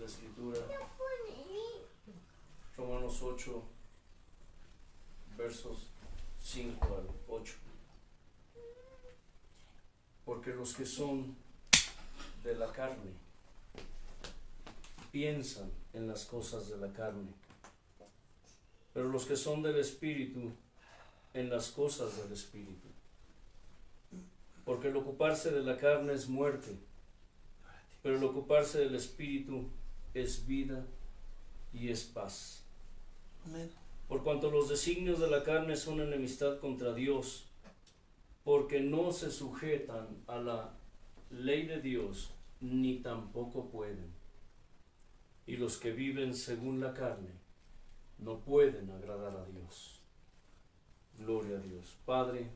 la Escritura, Romanos 8, versos 5 al 8. Porque los que son de la carne piensan en las cosas de la carne, pero los que son del Espíritu en las cosas del Espíritu. Porque el ocuparse de la carne es muerte, pero el ocuparse del Espíritu es vida y es paz. Amén. Por cuanto los designios de la carne son enemistad contra Dios, porque no se sujetan a la ley de Dios, ni tampoco pueden. Y los que viven según la carne no pueden agradar a Dios. Gloria a Dios. Padre,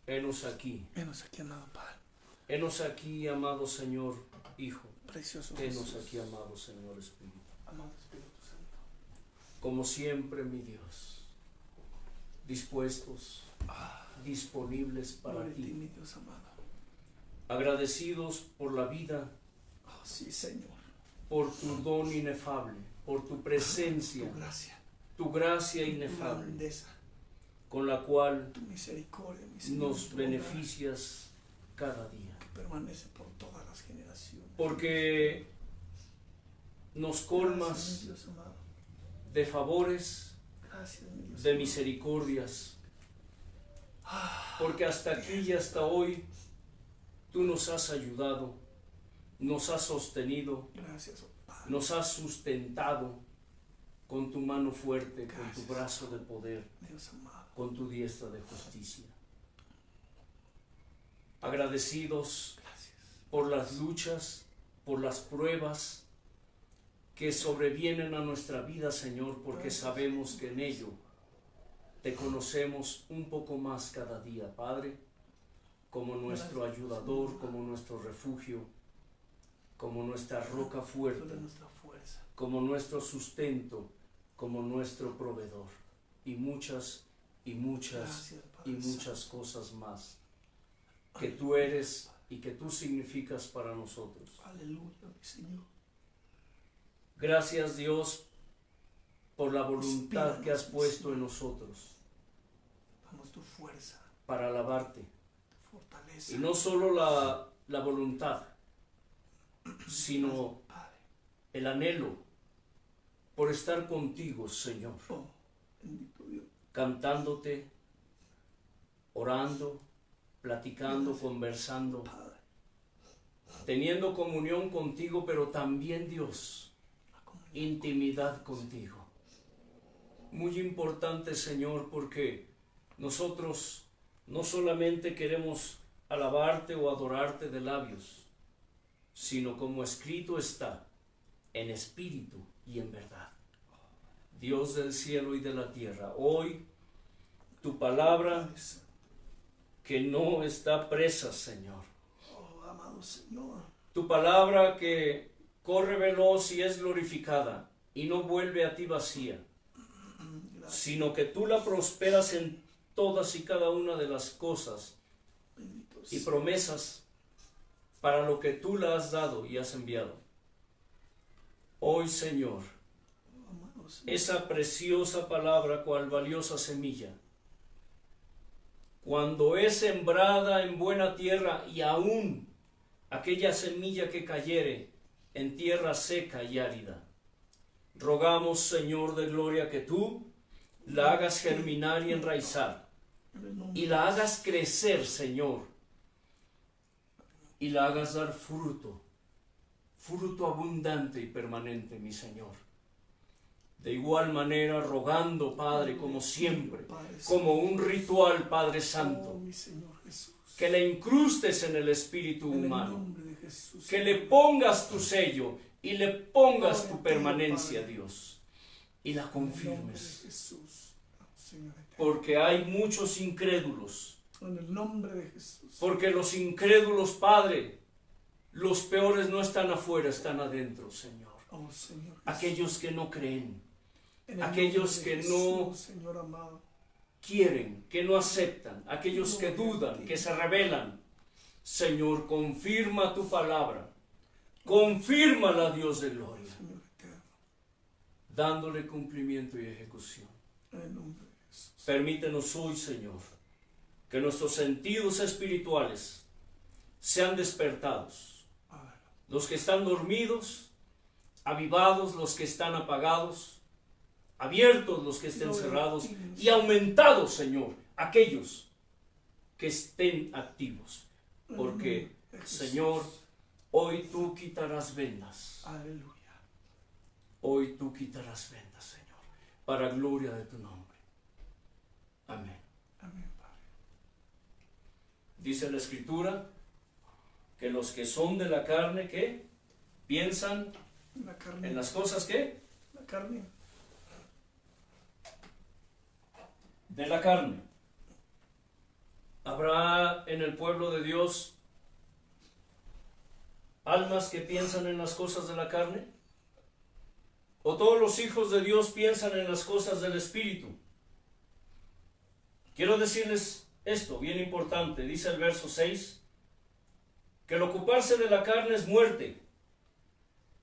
henos aquí. Henos aquí, amado Padre. Henos aquí, amado Señor Hijo. Precioso Henos Jesús. aquí, amado Señor Espíritu. Amado Espíritu Santo. Como siempre, mi Dios, dispuestos, disponibles para Gloria a ti, ti, mi Dios amado. agradecidos por la vida, Oh, sí, Señor. por tu don inefable, por tu presencia, Tu gracia, tu gracia tu inefable, grandeza, con la cual tu misericordia, mi Señor, nos tu beneficias cada día. obra que permanece por todas las generaciones. Porque nos Gracias, colmas mi Dios amado. de favores, Gracias, mi Dios de amado. misericordias, porque hasta aquí y hasta hoy tú nos has ayudado, nos has sostenido, Gracias, oh Padre. nos has sustentado con tu mano fuerte, con Gracias. tu brazo de poder, Dios amado. con tu diestra de justicia. Agradecidos Gracias. por las luchas, por las pruebas que sobrevienen a nuestra vida, Señor, porque Gracias. sabemos que en ello te conocemos un poco más cada día, Padre, como nuestro Gracias, ayudador, Señor. como nuestro refugio, como nuestra roca Tú fuerte, eres nuestra fuerza. como nuestro sustento, como nuestro proveedor, y muchas Gracias, y Padre muchas cosas más que tú eres y que tú significas para nosotros. Santo. Aleluya, mi Señor. Gracias, Dios, por la voluntad Inspíranos, que has mi puesto Señor. en nosotros Damos tu fuerza, para alabarte. tu fortaleza. Y no solo la voluntad, sino Padre. el anhelo por estar contigo, Señor, Oh, bendito Dios. cantándote, orando, platicando, Gracias. conversando, Padre. teniendo comunión contigo, pero también, Dios, La comunión. intimidad contigo. Muy importante, Señor, porque nosotros no solamente queremos alabarte o adorarte de labios, sino como escrito está, en espíritu y en verdad. Dios del cielo y de la tierra, hoy tu palabra Padre Santo. que no está presa, Señor. Oh, amado Señor. Tu palabra que corre veloz y es glorificada y no vuelve a ti vacía, Gracias, sino que tú la prosperas en todas y cada una de las cosas bendito y sea. promesas para lo que tú la has dado y has enviado. Hoy, Señor, Amado Señor. esa preciosa palabra, cual valiosa semilla, cuando es sembrada en buena tierra y aún aquella semilla que cayere en tierra seca y árida, rogamos, Señor de gloria, que tú la hagas germinar y enraizar En el nombre y la hagas crecer, Señor, y la hagas dar fruto, fruto abundante y permanente, mi Señor. De igual manera, rogando, Padre, como siempre, Padre como un ritual, Padre Oh, Santo, mi Señor Jesús. que le incrustes en el espíritu En el humano, nombre de Jesús. que le pongas tu sello y le pongas tu permanencia, Padre. Dios, y la En el nombre de confirmes, Jesús. Señor eterno. porque hay muchos incrédulos, En el nombre de Jesús. porque los incrédulos, Padre, los peores no están afuera, están adentro, Señor. Oh, Señor Jesús. Aquellos que no creen, En el aquellos nombre de que no Jesús, Señor amado. quieren, que no aceptan, aquellos que dudan, que se rebelan. Señor, confirma tu palabra Confírmala, Dios de gloria, Señor eterno. dándole cumplimiento y ejecución. En el nombre de Jesús. Permítenos hoy, Señor, que nuestros sentidos espirituales sean despertados. Padre. Los que están dormidos, avivados los que están apagados, abiertos los que estén cerrados y aumentados, Señor, aquellos que estén activos. Porque, Señor, hoy tú quitarás vendas. Aleluya. Hoy tú quitarás vendas, Señor, para gloria de tu nombre. Amén. Amén, Padre. Dice la Escritura que los que son de la carne, ¿qué? Piensan La carne. en las cosas, ¿qué? La carne. De la carne. ¿Habrá en el pueblo de Dios almas que piensan en las cosas de la carne? ¿O todos los hijos de Dios piensan en las cosas del Espíritu? Quiero decirles esto, bien importante, dice el verso 6, que el ocuparse de la carne es muerte,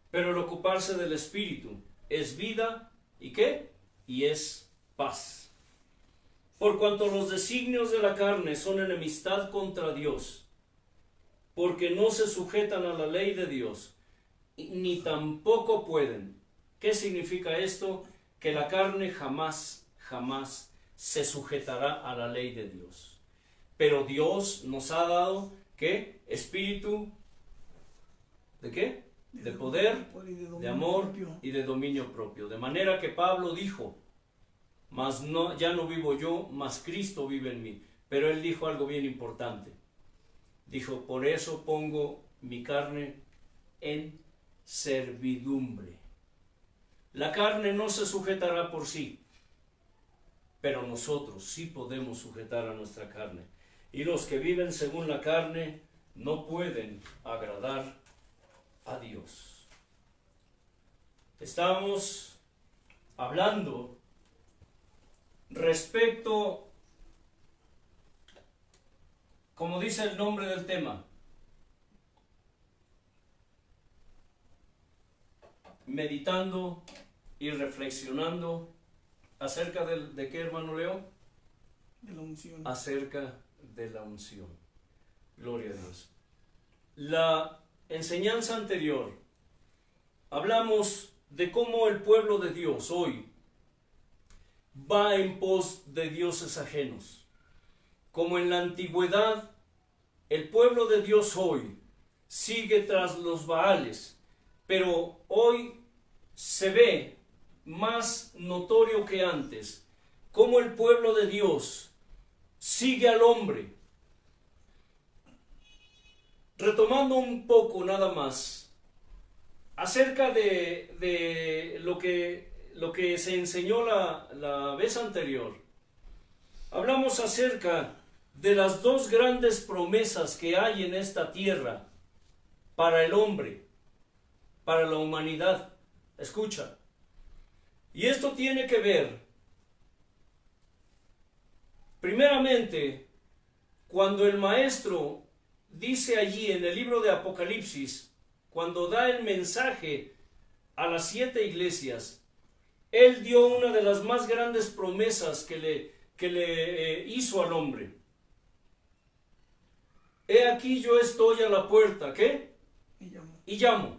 pero el ocuparse del Espíritu es vida, ¿y qué? Y es paz. Por cuanto los designios de la carne son enemistad contra Dios, porque no se sujetan a la ley de Dios, ni tampoco pueden. ¿Qué significa esto? Que la carne jamás se sujetará a la ley de Dios. Pero Dios nos ha dado, ¿qué? Espíritu, ¿de qué? De poder, de amor y de dominio propio. De manera que Pablo dijo, mas no, ya no vivo yo, mas Cristo vive en mí. Pero él dijo algo bien importante. Dijo, por eso pongo mi carne en servidumbre. La carne no se sujetará por sí, pero nosotros sí podemos sujetar a nuestra carne. Y los que viven según la carne no pueden agradar a Dios. Estamos hablando respecto, como dice el nombre del tema, meditando y reflexionando acerca de qué, hermano Leo? De la unción. Acerca de la unción. Gloria a Dios. La enseñanza anterior hablamos de cómo el pueblo de Dios hoy va en pos de dioses ajenos. Como en la antigüedad, el pueblo de Dios hoy sigue tras los Baales, pero hoy se ve más notorio que antes cómo el pueblo de Dios sigue al hombre. Retomando un poco nada más acerca de lo que se enseñó la vez anterior, hablamos acerca de las dos grandes promesas que hay en esta tierra para el hombre, para la humanidad. Escucha. Y esto tiene que ver, primeramente, cuando el maestro dice allí en el libro de Apocalipsis, cuando da el mensaje a las 7 iglesias, él dio una de las más grandes promesas que le hizo al hombre. He aquí yo estoy a la puerta, ¿qué? Y llamo.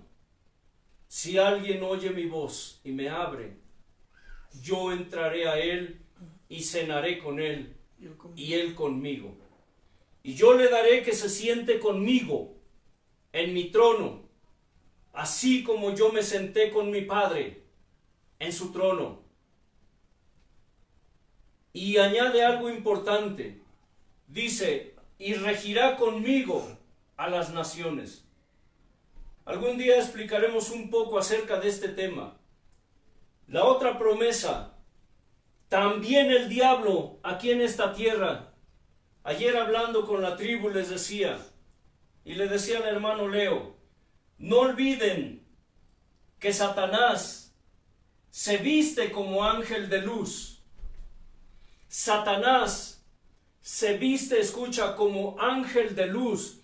Si alguien oye mi voz y me abre, yo entraré a él y cenaré con él y él conmigo. Y yo le daré que se siente conmigo en mi trono, así como yo me senté con mi Padre en su trono. Y añade algo importante. Dice, y regirá conmigo a las naciones. Algún día explicaremos un poco acerca de este tema. La otra promesa, también el diablo aquí en esta tierra. Ayer hablando con la tribu les decía, y le decía al hermano Leo, no olviden que Satanás se viste como ángel de luz. Satanás se viste, escucha, como ángel de luz.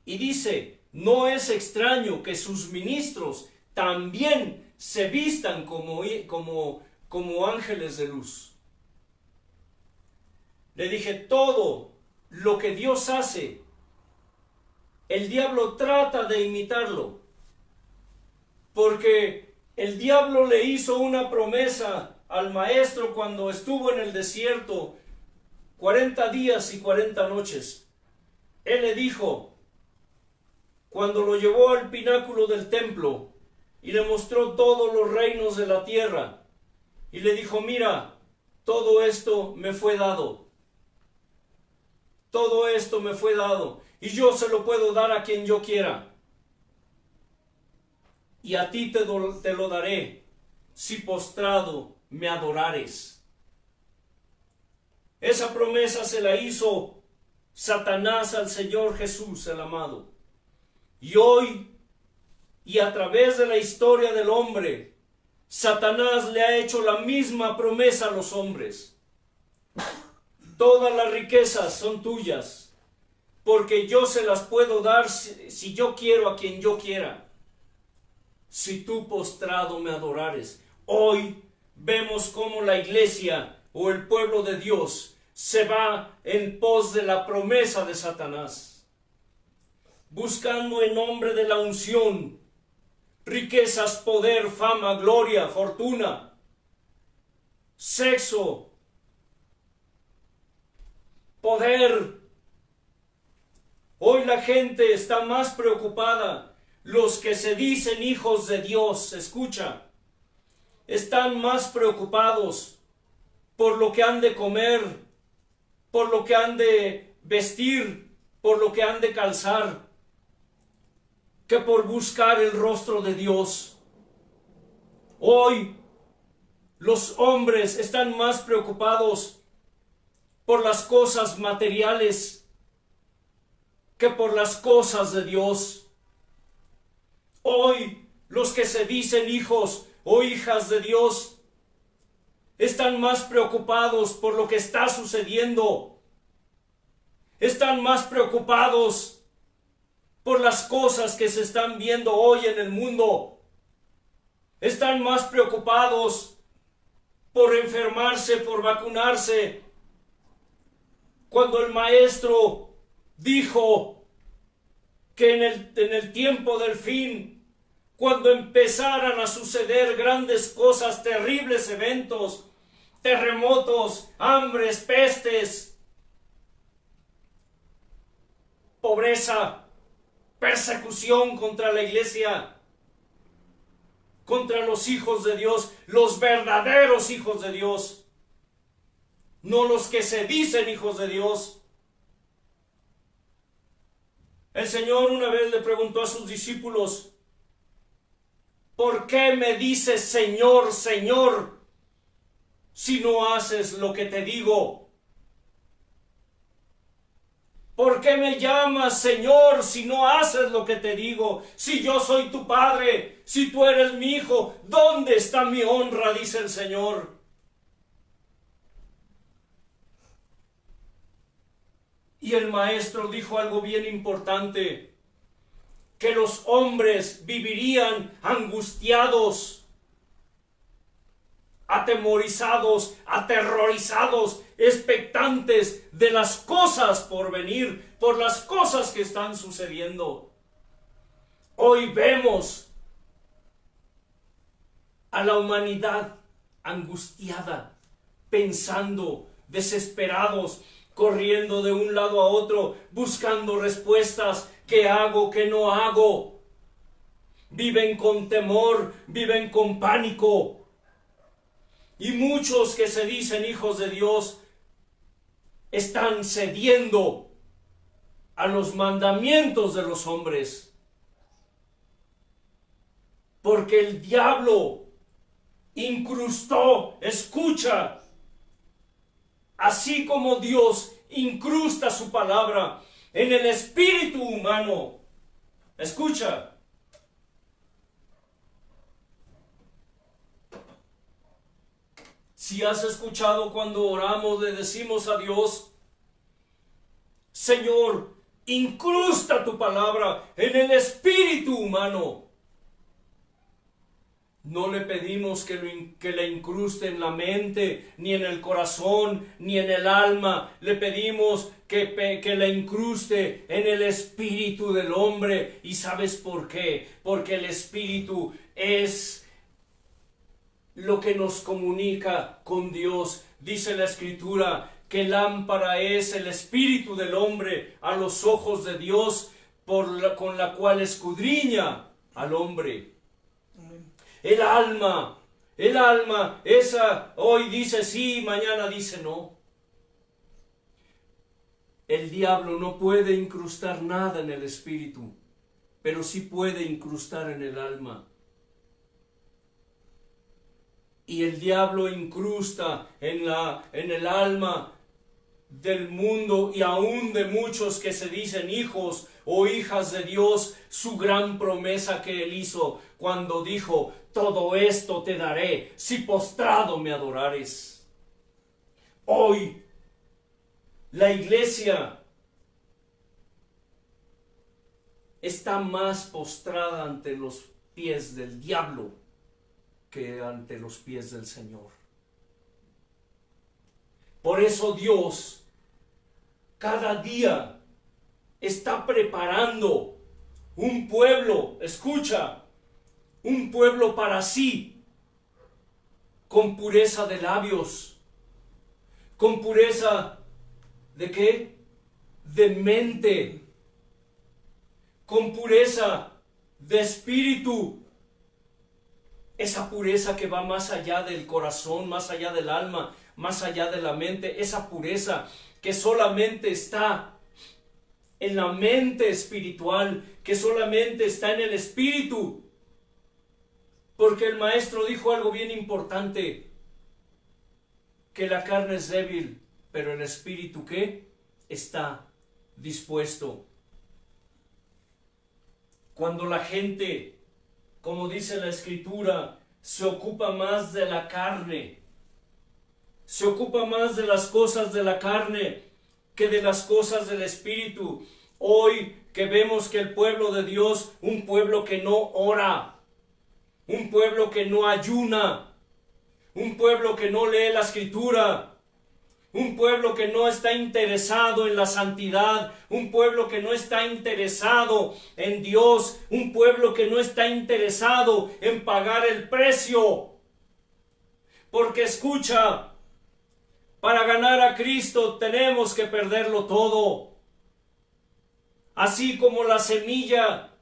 Y dice, no es extraño que sus ministros también se vistan como ángeles de luz. Le dije, todo lo que Dios hace, el diablo trata de imitarlo, porque el diablo le hizo una promesa al maestro cuando estuvo en el desierto 40 días y 40 noches. Él le dijo, cuando lo llevó al pináculo del templo y le mostró todos los reinos de la tierra, y le dijo, mira, todo esto me fue dado. Todo esto me fue dado, y yo se lo puedo dar a quien yo quiera. Y a ti te lo daré, si postrado me adorares. Esa promesa se la hizo Satanás al Señor Jesús, el amado. Y hoy, y a través de la historia del hombre, Satanás le ha hecho la misma promesa a los hombres. Todas las riquezas son tuyas, porque yo se las puedo dar si yo quiero a quien yo quiera, si tú postrado me adorares. Hoy vemos cómo la iglesia o el pueblo de Dios se va en pos de la promesa de Satanás, buscando en nombre de la unción riquezas, poder, fama, gloria, fortuna, sexo, poder. Hoy la gente está más preocupada. Los que se dicen hijos de Dios, escucha, están más preocupados por lo que han de comer, por lo que han de vestir, por lo que han de calzar, que por buscar el rostro de Dios. Hoy los hombres están más preocupados por las cosas materiales que por las cosas de Dios. Hoy los que se dicen hijos o hijas de Dios están más preocupados por lo que está sucediendo. Están más preocupados por las cosas que se están viendo hoy en el mundo. Están más preocupados por enfermarse, por vacunarse, cuando el maestro dijo que en el tiempo del fin, cuando empezaran a suceder grandes cosas, terribles eventos, terremotos, hambres, pestes, pobreza, persecución contra la iglesia, contra los hijos de Dios, los verdaderos hijos de Dios, no los que se dicen hijos de Dios. El Señor una vez le preguntó a sus discípulos, ¿por qué me dices Señor, Señor, si no haces lo que te digo? ¿Por qué me llamas Señor si no haces lo que te digo? Si yo soy tu Padre, si tú eres mi Hijo, ¿dónde está mi honra?, dice el Señor. Y el maestro dijo algo bien importante, que los hombres vivirían angustiados, atemorizados, aterrorizados, expectantes de las cosas por venir, por las cosas que están sucediendo. Hoy vemos a la humanidad angustiada, pensando, desesperados, corriendo de un lado a otro, buscando respuestas. ¿Qué hago? ¿Qué no hago? Viven con temor, viven con pánico. Y muchos que se dicen hijos de Dios están cediendo a los mandamientos de los hombres. Porque el diablo incrustó, escucha, así como Dios incrusta su palabra en el espíritu humano. Escucha. Si has escuchado cuando oramos, le decimos a Dios, Señor, Incrusta tu palabra en el espíritu humano. No le pedimos que la incruste en la mente, ni en el corazón, ni en el alma. Le pedimos que la incruste en el espíritu del hombre. ¿Y sabes por qué? Porque el espíritu es lo que nos comunica con Dios. Dice la Escritura que lámpara es el espíritu del hombre a los ojos de Dios, con la cual escudriña al hombre. Amén. El alma, esa hoy dice sí, mañana dice no. El diablo no puede incrustar nada en el espíritu, pero sí puede incrustar en el alma. Y el diablo incrusta en el alma del mundo y aún de muchos que se dicen hijos o hijas de Dios, su gran promesa que Él hizo cuando dijo: todo esto te daré si postrado me adorares. Hoy la iglesia está más postrada ante los pies del diablo que ante los pies del Señor. Por eso Dios cada día está preparando un pueblo, escucha, un pueblo para sí, con pureza de labios, con pureza ¿de qué? De mente, con pureza de espíritu. Esa pureza que va más allá del corazón, más allá del alma, más allá de la mente, esa pureza que solamente está en la mente espiritual, que solamente está en el espíritu. Porque el maestro dijo algo bien importante, que la carne es débil, pero el espíritu ¿qué? Está dispuesto. Cuando la gente, como dice la Escritura, se ocupa más de la carne, se ocupa más de las cosas de la carne que de las cosas del espíritu. Hoy que vemos que el pueblo de Dios, un pueblo que no ora, un pueblo que no ayuna, un pueblo que no lee la Escritura, un pueblo que no está interesado en la santidad, un pueblo que no está interesado en Dios, un pueblo que no está interesado en pagar el precio. Porque escucha, para ganar a Cristo tenemos que perderlo todo. Así como la semilla,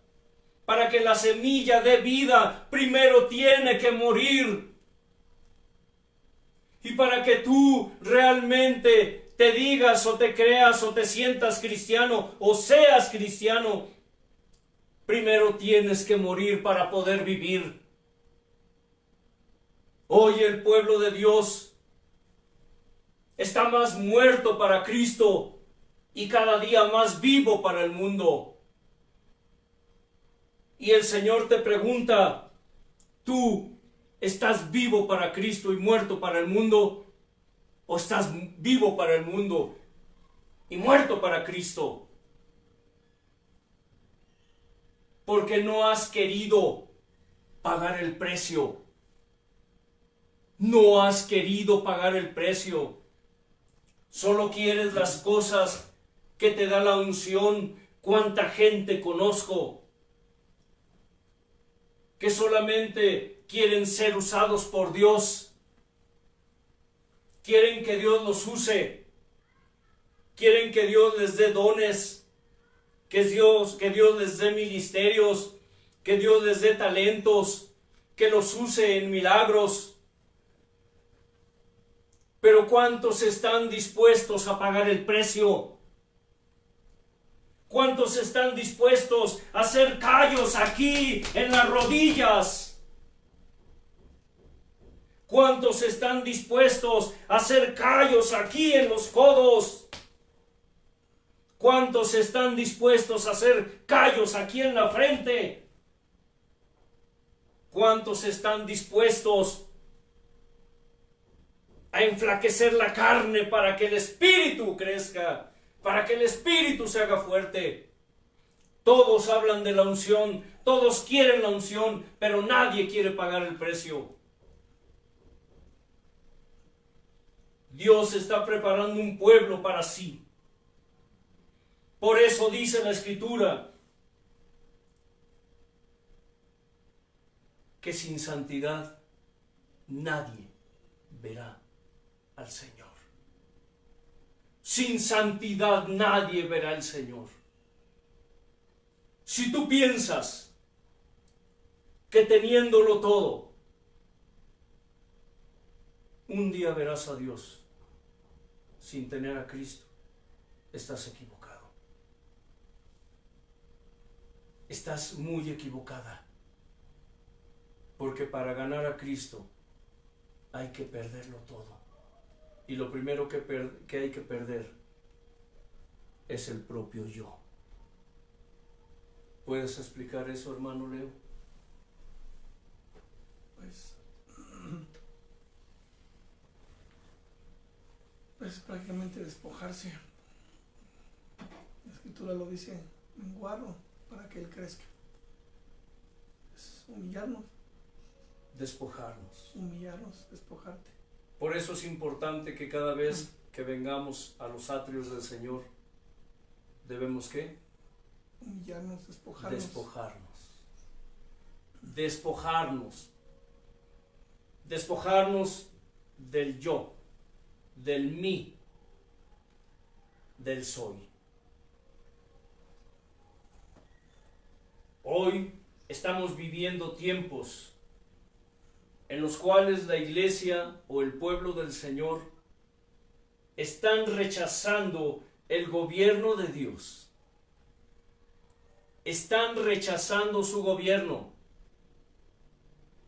para que la semilla dé vida, primero tiene que morir. Y para que tú realmente te digas o te creas o te sientas cristiano o seas cristiano, primero tienes que morir para poder vivir. Hoy el pueblo de Dios está más muerto para Cristo y cada día más vivo para el mundo. Y el Señor te pregunta, ¿tú estás vivo para Cristo y muerto para el mundo? ¿O estás vivo para el mundo y muerto para Cristo? Porque no has querido pagar el precio. No has querido pagar el precio. Solo quieres las cosas que te da la unción. ¿Cuánta gente conozco que solamente quieren ser usados por Dios? Quieren que Dios los use. Quieren que Dios les dé dones. Que Dios les dé ministerios. Que Dios les dé talentos. Que los use en milagros. Pero ¿cuántos están dispuestos a pagar el precio? ¿Cuántos están dispuestos a hacer callos aquí en las rodillas? ¿Cuántos están dispuestos a hacer callos aquí en los codos? ¿Cuántos están dispuestos a hacer callos aquí en la frente? ¿Cuántos están dispuestos a enflaquecer la carne para que el espíritu crezca? para que el espíritu se haga fuerte. Todos hablan de la unción, todos quieren la unción, pero nadie quiere pagar el precio. Dios está preparando un pueblo para sí. Por eso dice la Escritura que sin santidad nadie verá al Señor. Sin santidad nadie verá al Señor. Si tú piensas que teniéndolo todo, un día verás a Dios sin tener a Cristo, estás equivocado. Estás muy equivocada. Porque para ganar a Cristo hay que perderlo todo. Y lo primero que hay que perder es el propio yo. ¿Puedes explicar eso, hermano Leo? Pues prácticamente despojarse. La Escritura lo dice, menguarlo para que Él crezca. Es humillarnos. Despojarnos. Humillarnos, despojarte. Por eso es importante que cada vez que vengamos a los atrios del Señor, debemos ¿qué? Humillarnos, despojarnos. Despojarnos. Despojarnos. Despojarnos del yo, del mí, del soy. Hoy estamos viviendo tiempos en los cuales la iglesia o el pueblo del Señor están rechazando el gobierno de Dios. Están rechazando su gobierno.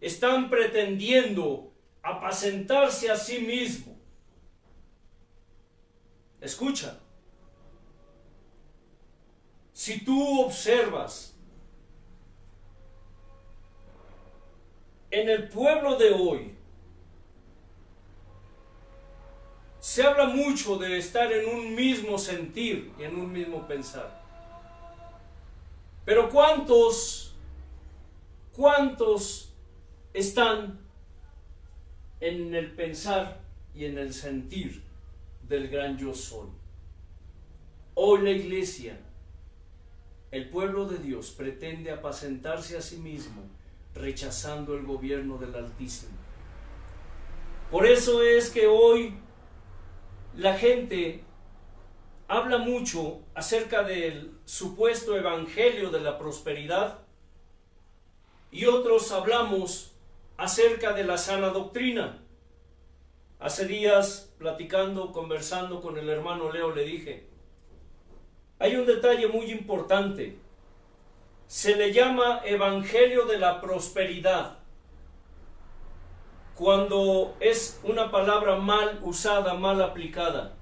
Están pretendiendo apacentarse a sí mismo. Escucha. Si tú observas en el pueblo de hoy, se habla mucho de estar en un mismo sentir y en un mismo pensar. Pero ¿cuántos están en el pensar y en el sentir del gran yo soy? Hoy la iglesia, el pueblo de Dios, pretende apacentarse a sí mismo, rechazando el gobierno del Altísimo. Por eso es que hoy la gente habla mucho acerca del supuesto evangelio de la prosperidad y otros hablamos acerca de la sana doctrina. Hace días, conversando con el hermano Leo, le dije, hay un detalle muy importante. Se le llama evangelio de la prosperidad cuando es una palabra mal usada, mal aplicada.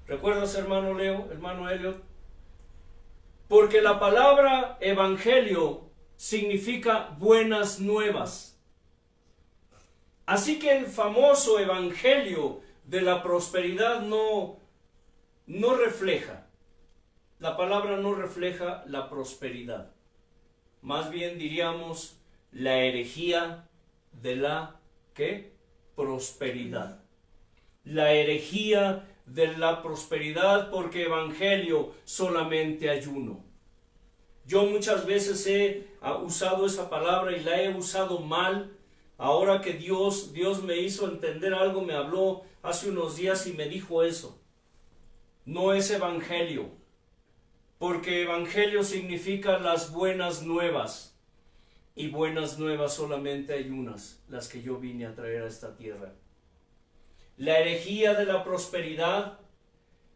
¿Recuerdas, hermano Leo, hermano Elliot? Porque la palabra evangelio significa buenas nuevas. Así que el famoso evangelio de la prosperidad no refleja. La palabra no refleja la prosperidad. Más bien diríamos la herejía de la ¿qué? Prosperidad. La herejía de la prosperidad, porque evangelio solamente hay uno. Yo muchas veces he usado esa palabra y la he usado mal. Ahora que Dios me hizo entender algo, me habló hace unos días y me dijo eso. No es evangelio. Porque evangelio significa las buenas nuevas. Y buenas nuevas solamente hay unas, las que yo vine a traer a esta tierra. La herejía de la prosperidad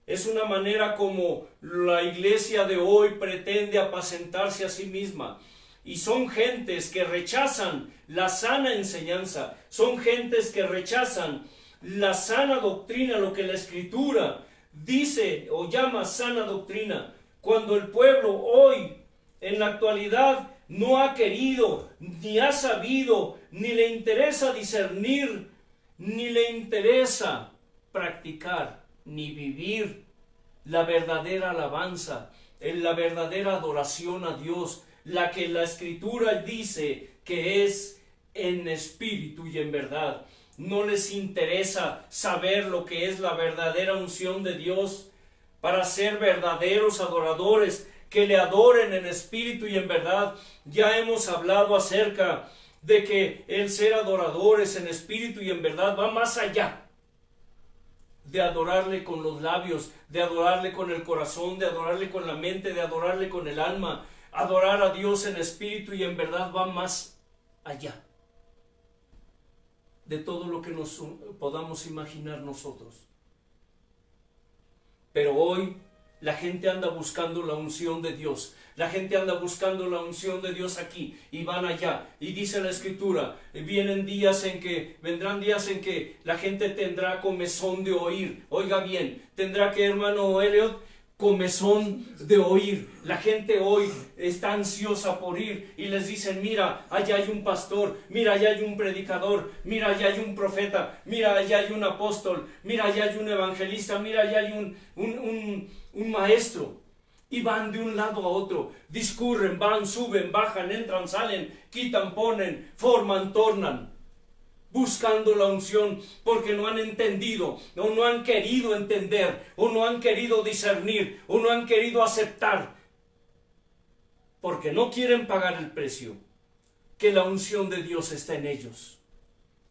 es una manera como la iglesia de hoy pretende apacentarse a sí misma. Y son gentes que rechazan la sana enseñanza. Son gentes que rechazan la sana doctrina, lo que la Escritura dice o llama sana doctrina. Cuando el pueblo hoy, en la actualidad, no ha querido, ni ha sabido, ni le interesa discernir, ni le interesa practicar, ni vivir la verdadera alabanza, la verdadera adoración a Dios, la que la Escritura dice que es en espíritu y en verdad. No les interesa saber lo que es la verdadera unción de Dios para ser verdaderos adoradores, que le adoren en espíritu y en verdad. Ya hemos hablado acerca de que el ser adoradores en espíritu y en verdad va más allá de adorarle con los labios, de adorarle con el corazón, de adorarle con la mente, de adorarle con el alma. Adorar a Dios en espíritu y en verdad va más allá de todo lo que nos podamos imaginar nosotros. Pero hoy la gente anda buscando la unción de Dios. La gente anda buscando la unción de Dios aquí y van allá. Y dice la Escritura, vendrán días en que la gente tendrá comezón de oír. Oiga bien, tendrá que, hermano Elliot, comezón de oír. La gente hoy está ansiosa por ir y les dicen, mira, allá hay un pastor, mira, allá hay un predicador, mira, allá hay un profeta, mira, allá hay un apóstol, mira, allá hay un evangelista, mira, allá hay un maestro. Y van de un lado a otro, discurren, van, suben, bajan, entran, salen, quitan, ponen, forman, tornan, buscando la unción, porque no han entendido, o no han querido entender, o no han querido discernir, o no han querido aceptar, porque no quieren pagar el precio, que la unción de Dios está en ellos,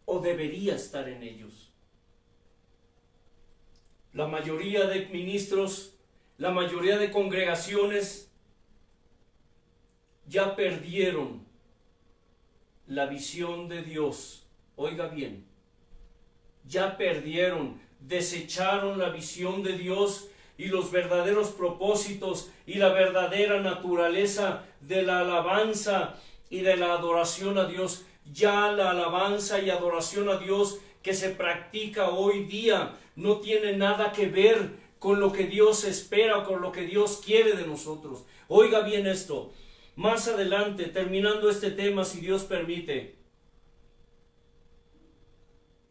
o debería estar en ellos. La mayoría de ministros, la mayoría de congregaciones ya perdieron la visión de Dios. Oiga bien, ya perdieron, desecharon la visión de Dios y los verdaderos propósitos y la verdadera naturaleza de la alabanza y de la adoración a Dios. Ya la alabanza y adoración a Dios que se practica hoy día no tiene nada que ver con lo que Dios espera o con lo que Dios quiere de nosotros. Oiga bien esto, más adelante, terminando este tema, si Dios permite,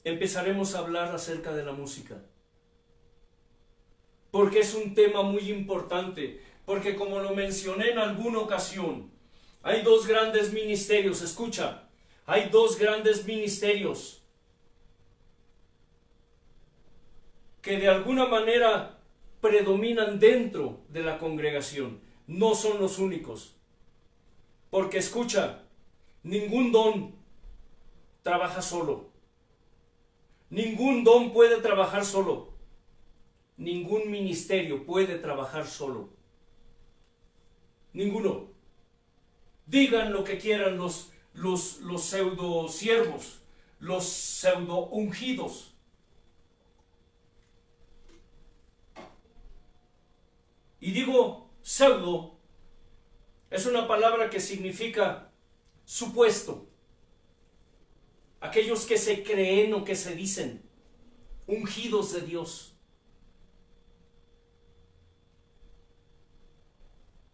empezaremos a hablar acerca de la música, porque es un tema muy importante, porque como lo mencioné en alguna ocasión, hay dos grandes ministerios, escucha, hay dos grandes ministerios que de alguna manera predominan dentro de la congregación, no son los únicos, porque escucha, ningún don trabaja solo. Ningún don puede trabajar solo. Ningún ministerio puede trabajar solo. Ninguno. Digan lo que quieran los pseudo siervos, los pseudo ungidos. Y digo pseudo, es una palabra que significa supuesto. Aquellos que se creen o que se dicen ungidos de Dios.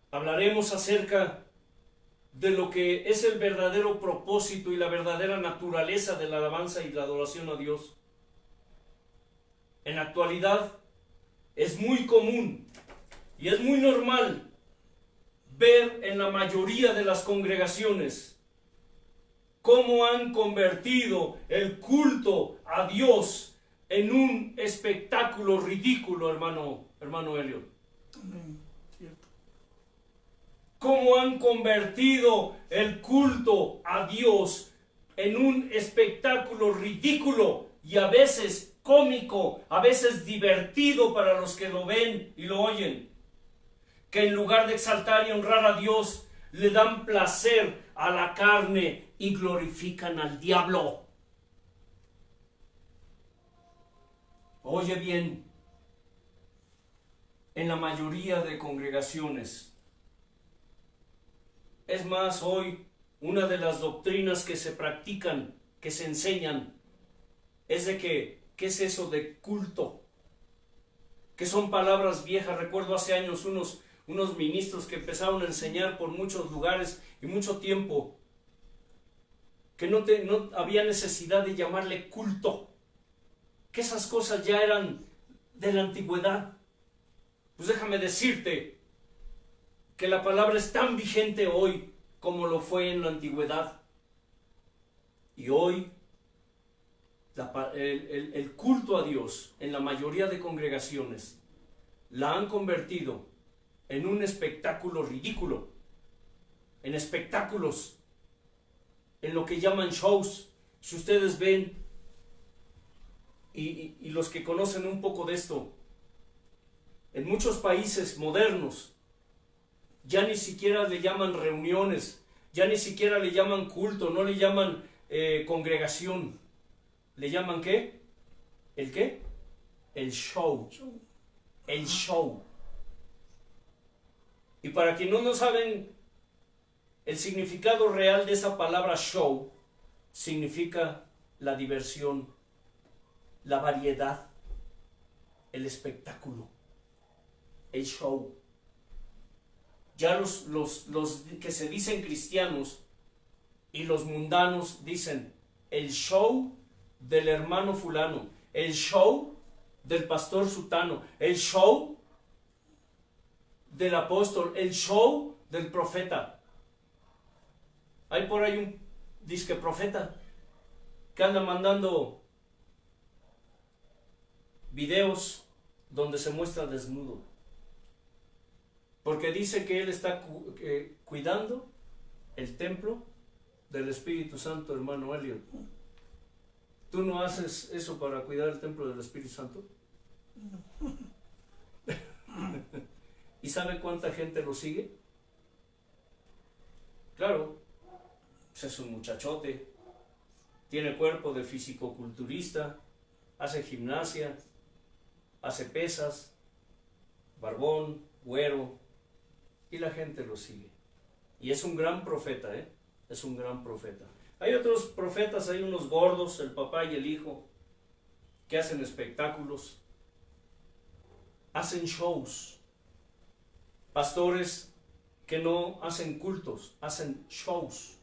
Hablaremos acerca de lo que es el verdadero propósito y la verdadera naturaleza de la alabanza y la adoración a Dios. En la actualidad es muy común y es muy normal ver en la mayoría de las congregaciones cómo han convertido el culto a Dios en un espectáculo ridículo, hermano Elliot. Amén. Cierto. Cómo han convertido el culto a Dios en un espectáculo ridículo y a veces cómico, a veces divertido para los que lo ven y lo oyen. Que en lugar de exaltar y honrar a Dios, le dan placer a la carne y glorifican al diablo. Oye bien, en la mayoría de congregaciones, es más, hoy una de las doctrinas que se practican, que se enseñan, es de que, ¿qué es eso de culto? Que son palabras viejas. Recuerdo hace años unos ministros que empezaron a enseñar por muchos lugares y mucho tiempo que no había necesidad de llamarle culto, que esas cosas ya eran de la antigüedad. Pues déjame decirte que la palabra es tan vigente hoy como lo fue en la antigüedad. Y hoy el culto a Dios en la mayoría de congregaciones la han convertido en un espectáculo ridículo, en espectáculos, en lo que llaman shows. Si ustedes ven, y los que conocen un poco de esto, en muchos países modernos ya ni siquiera le llaman reuniones, ya ni siquiera le llaman culto, no le llaman congregación. ¿Le llaman qué? ¿El qué? El show. El show. Y para quienes no saben, el significado real de esa palabra show significa la diversión, la variedad, el espectáculo, el show. Ya los que se dicen cristianos y los mundanos dicen el show del hermano fulano, el show del pastor sutano, el show del apóstol, el show del profeta. Hay por ahí un disque profeta que anda mandando videos donde se muestra desnudo, porque dice que él está cuidando el templo del Espíritu Santo, hermano Elliot. ¿Tú no haces eso para cuidar el templo del Espíritu Santo? No. ¿Y sabe cuánta gente lo sigue? Claro, pues es un muchachote, tiene cuerpo de fisicoculturista, hace gimnasia, hace pesas, barbón, güero, y la gente lo sigue. Y es un gran profeta, es un gran profeta. Hay otros profetas, hay unos gordos, el papá y el hijo, que hacen espectáculos, hacen shows. Pastores que no hacen cultos, hacen shows.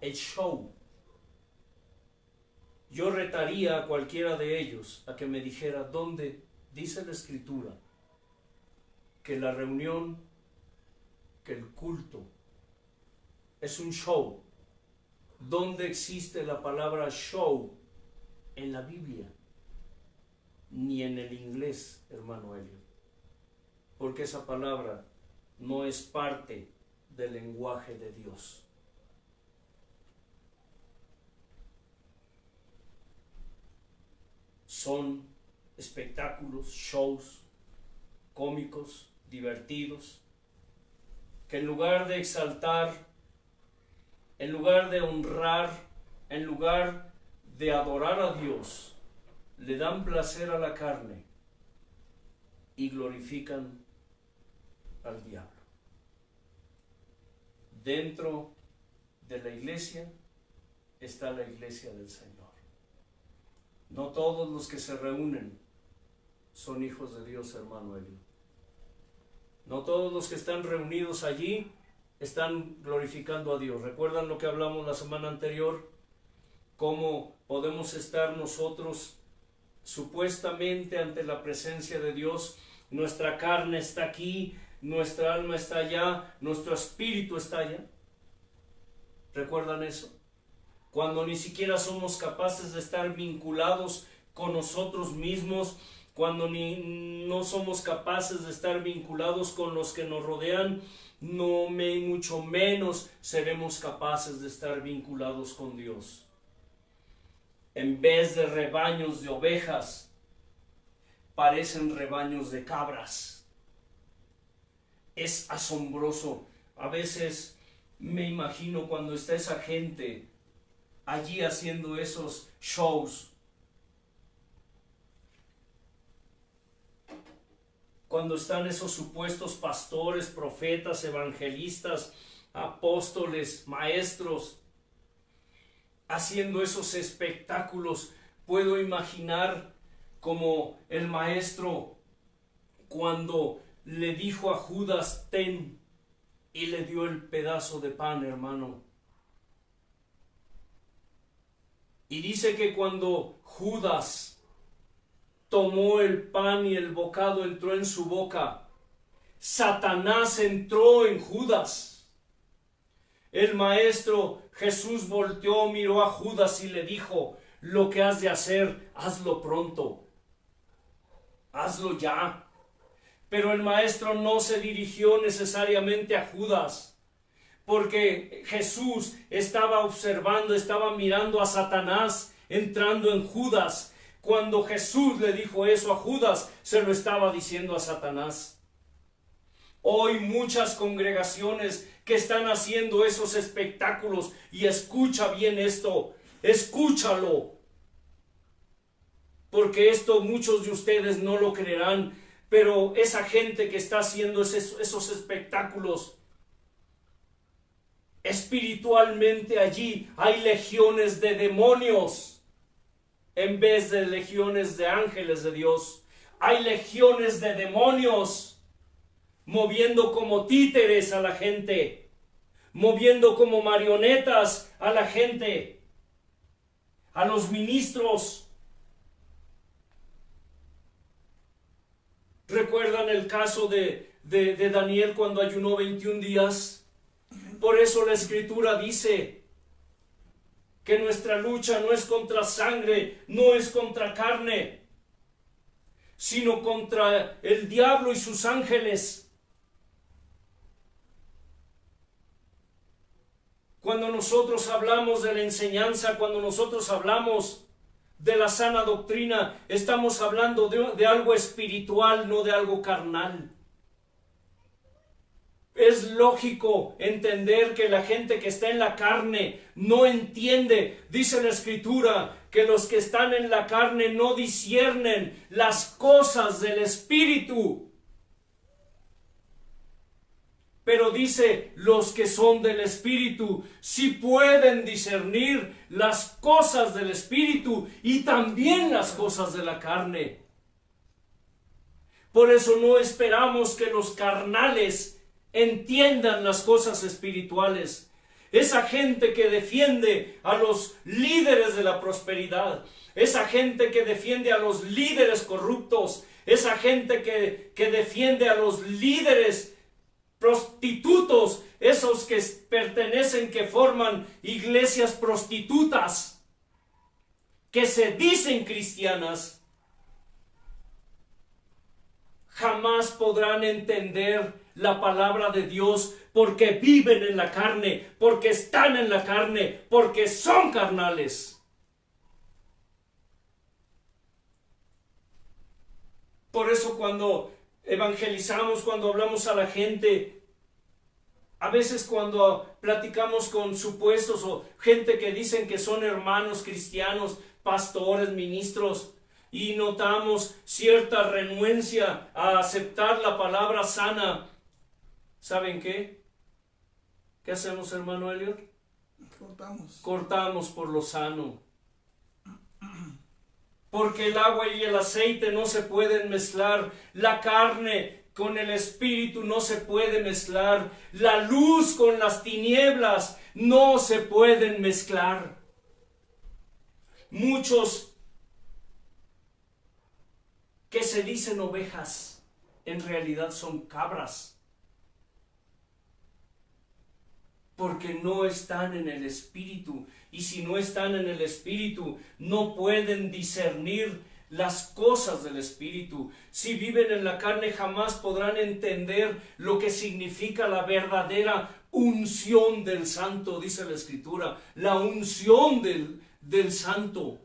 El show. Yo retaría a cualquiera de ellos a que me dijera dónde dice la Escritura que la reunión, que el culto es un show. ¿Dónde existe la palabra show en la Biblia? Ni en el inglés, hermano Elliot, porque esa palabra no es parte del lenguaje de Dios. Son espectáculos, shows cómicos, divertidos, que en lugar de exaltar, en lugar de honrar, en lugar de adorar a Dios, le dan placer a la carne y glorifican al diablo. Dentro de la iglesia está la iglesia del Señor. No todos los que se reúnen son hijos de Dios, hermano Elio. No todos los que están reunidos allí están glorificando a Dios. ¿Recuerdan lo que hablamos la semana anterior? ¿Cómo podemos estar nosotros supuestamente ante la presencia de Dios? Nuestra carne está aquí, nuestra alma está allá, nuestro espíritu está allá. ¿Recuerdan eso? Cuando ni siquiera somos capaces de estar vinculados con nosotros mismos, cuando no somos capaces de estar vinculados con los que nos rodean, mucho menos seremos capaces de estar vinculados con Dios. En vez de rebaños de ovejas, parecen rebaños de cabras. Es asombroso. A veces me imagino cuando está esa gente allí haciendo esos shows, cuando están esos supuestos pastores, profetas, evangelistas, apóstoles, maestros, haciendo esos espectáculos. Puedo imaginar como el maestro cuando le dijo a Judas, ten, y le dio el pedazo de pan, hermano. Y dice que cuando Judas tomó el pan y el bocado entró en su boca. Satanás entró en Judas. El maestro Jesús volteó, miró a Judas y le dijo: lo que has de hacer, hazlo pronto. Hazlo ya. Pero el maestro no se dirigió necesariamente a Judas, porque Jesús estaba observando, estaba mirando a Satanás entrando en Judas. Cuando Jesús le dijo eso a Judas, se lo estaba diciendo a Satanás. Hoy muchas congregaciones que están haciendo esos espectáculos, y escucha bien esto, escúchalo, porque esto muchos de ustedes no lo creerán, pero esa gente que está haciendo esos espectáculos, espiritualmente allí hay legiones de demonios en vez de legiones de ángeles de Dios. Hay legiones de demonios moviendo como títeres a la gente, moviendo como marionetas a la gente, a los ministros. ¿Recuerdan el caso de Daniel cuando ayunó 21 días? Por eso la Escritura dice que nuestra lucha no es contra sangre, no es contra carne, sino contra el diablo y sus ángeles. Cuando nosotros hablamos de la enseñanza, cuando nosotros hablamos de la sana doctrina, estamos hablando de algo espiritual, no de algo carnal. Es lógico entender que la gente que está en la carne no entiende. Dice la Escritura que los que están en la carne no disciernen las cosas del Espíritu. Pero dice, los que son del Espíritu sí pueden discernir las cosas del Espíritu y también las cosas de la carne. Por eso no esperamos que los carnales entiendan las cosas espirituales. Esa gente que defiende a los líderes de la prosperidad, esa gente que defiende a los líderes corruptos, esa gente que defiende a los líderes prostitutos, esos que pertenecen, que forman iglesias prostitutas, que se dicen cristianas, jamás podrán entender la palabra de Dios, porque viven en la carne, porque están en la carne, porque son carnales. Por eso cuando evangelizamos, cuando hablamos a la gente, a veces cuando platicamos con supuestos o gente que dicen que son hermanos cristianos, pastores, ministros, y notamos cierta renuencia a aceptar la palabra sana, ¿saben qué? ¿Qué hacemos, hermano Elliot? Cortamos por lo sano. Porque el agua y el aceite no se pueden mezclar. La carne con el espíritu no se puede mezclar. La luz con las tinieblas no se pueden mezclar. Muchos que se dicen ovejas, en realidad son cabras. Porque no están en el Espíritu. Y si no están en el Espíritu, no pueden discernir las cosas del Espíritu. Si viven en la carne, jamás podrán entender lo que significa la verdadera unción del Santo, dice la Escritura. La unción del Santo.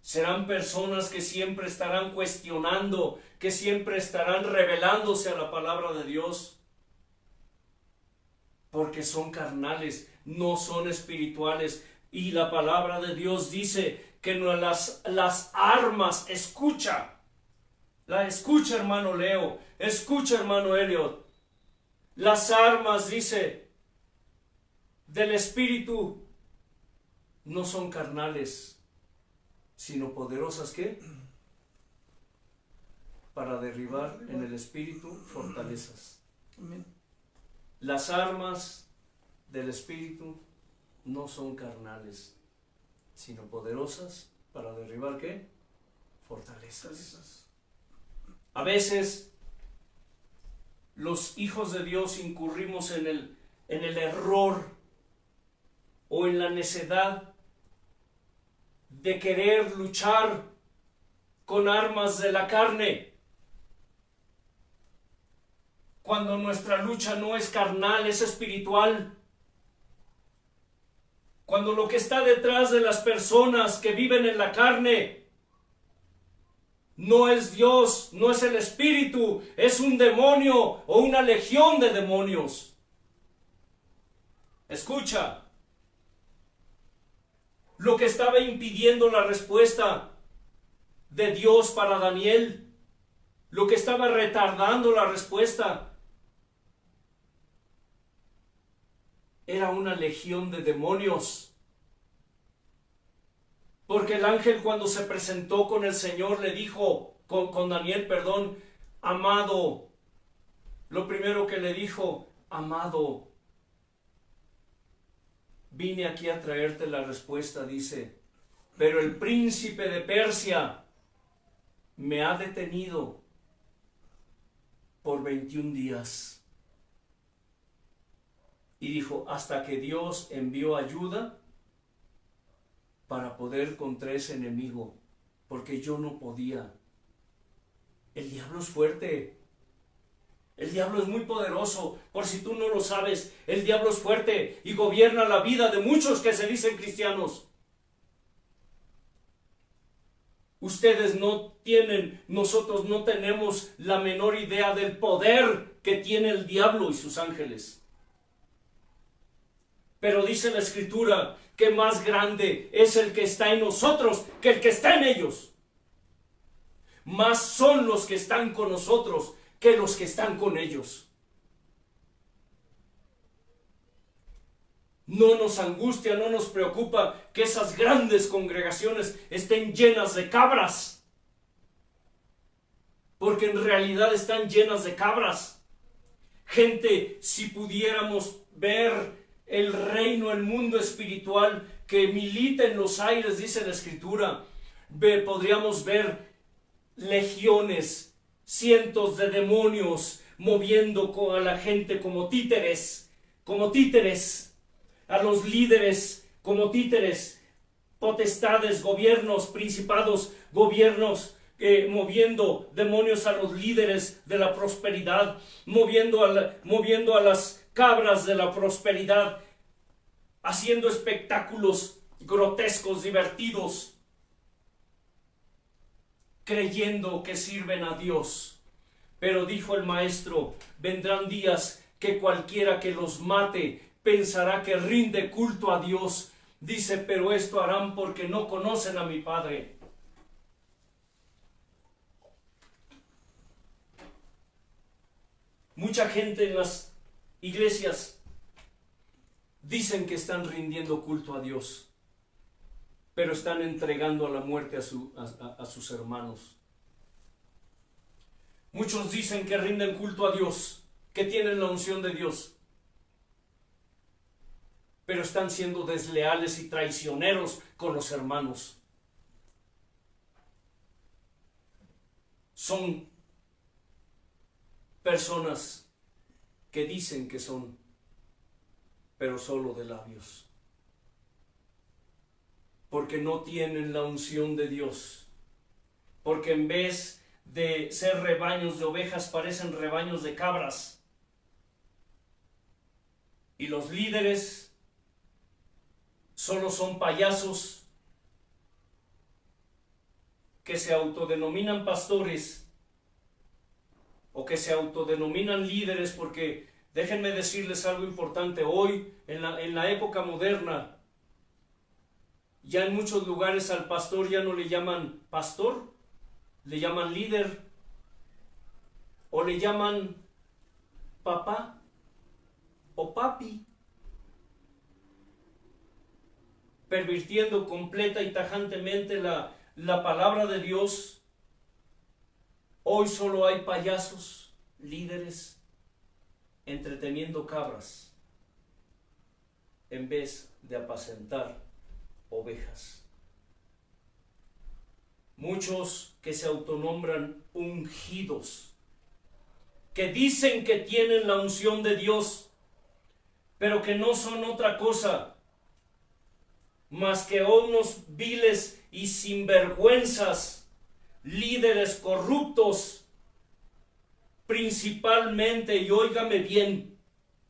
Serán personas que siempre estarán cuestionando, que siempre estarán rebelándose a la palabra de Dios. Porque son carnales, no son espirituales. Y la palabra de Dios dice que no las armas, escucha, hermano Leo, escucha, hermano Elliot. Las armas, dice, del Espíritu no son carnales, sino poderosas, ¿qué? Para derribar en el Espíritu fortalezas. Amén. Las armas del Espíritu no son carnales, sino poderosas ¿Para derribar qué? Fortalezas. A veces los hijos de Dios incurrimos en el error o en la necedad de querer luchar con armas de la carne, cuando nuestra lucha no es carnal, es espiritual. Cuando lo que está detrás de las personas que viven en la carne no es Dios, no es el Espíritu, es un demonio o una legión de demonios. Escucha, lo que estaba impidiendo la respuesta de Dios para Daniel, lo que estaba retardando la respuesta, era una legión de demonios. Porque el ángel, cuando se presentó con el Señor, le dijo, con Daniel, amado, lo primero que le dijo, amado, vine aquí a traerte la respuesta, dice, pero el príncipe de Persia me ha detenido por 21 días. Y dijo, hasta que Dios envió ayuda para poder contra ese enemigo, porque yo no podía. El diablo es fuerte. El diablo es muy poderoso. Por si tú no lo sabes, el diablo es fuerte y gobierna la vida de muchos que se dicen cristianos. Ustedes no tienen, nosotros no tenemos la menor idea del poder que tiene el diablo y sus ángeles. Pero dice la Escritura que más grande es el que está en nosotros que el que está en ellos. Más son los que están con nosotros que los que están con ellos. No nos angustia, no nos preocupa que esas grandes congregaciones estén llenas de cabras. Porque en realidad están llenas de cabras. Gente, si pudiéramos ver el reino, el mundo espiritual que milita en los aires, dice la Escritura, podríamos ver legiones, cientos de demonios moviendo a la gente como títeres, a los líderes como títeres, potestades, gobiernos, principados, gobiernos, moviendo demonios a los líderes de la prosperidad, moviendo a las cabras de la prosperidad, haciendo espectáculos grotescos, divertidos, creyendo que sirven a Dios. Pero dijo el maestro, vendrán días que cualquiera que los mate pensará que rinde culto a Dios. Dice, pero esto harán porque no conocen a mi Padre. Mucha gente en las iglesias dicen que están rindiendo culto a Dios, pero están entregando a la muerte a sus hermanos. Muchos dicen que rinden culto a Dios, que tienen la unción de Dios, pero están siendo desleales y traicioneros con los hermanos. Son personas que dicen que son, pero solo de labios, porque no tienen la unción de Dios, porque en vez de ser rebaños de ovejas parecen rebaños de cabras. Y los líderes solo son payasos que se autodenominan pastores o que se autodenominan líderes, porque déjenme decirles algo importante. Hoy, en la época moderna, ya en muchos lugares al pastor ya no le llaman pastor, le llaman líder, o le llaman papá o papi, pervirtiendo completa y tajantemente la palabra de Dios. Hoy solo hay payasos, líderes, entreteniendo cabras, en vez de apacentar ovejas. muchos que se autonombran ungidos, que dicen que tienen la unción de Dios, pero que no son otra cosa más que unos viles y sinvergüenzas, líderes corruptos, principalmente, y óigame bien,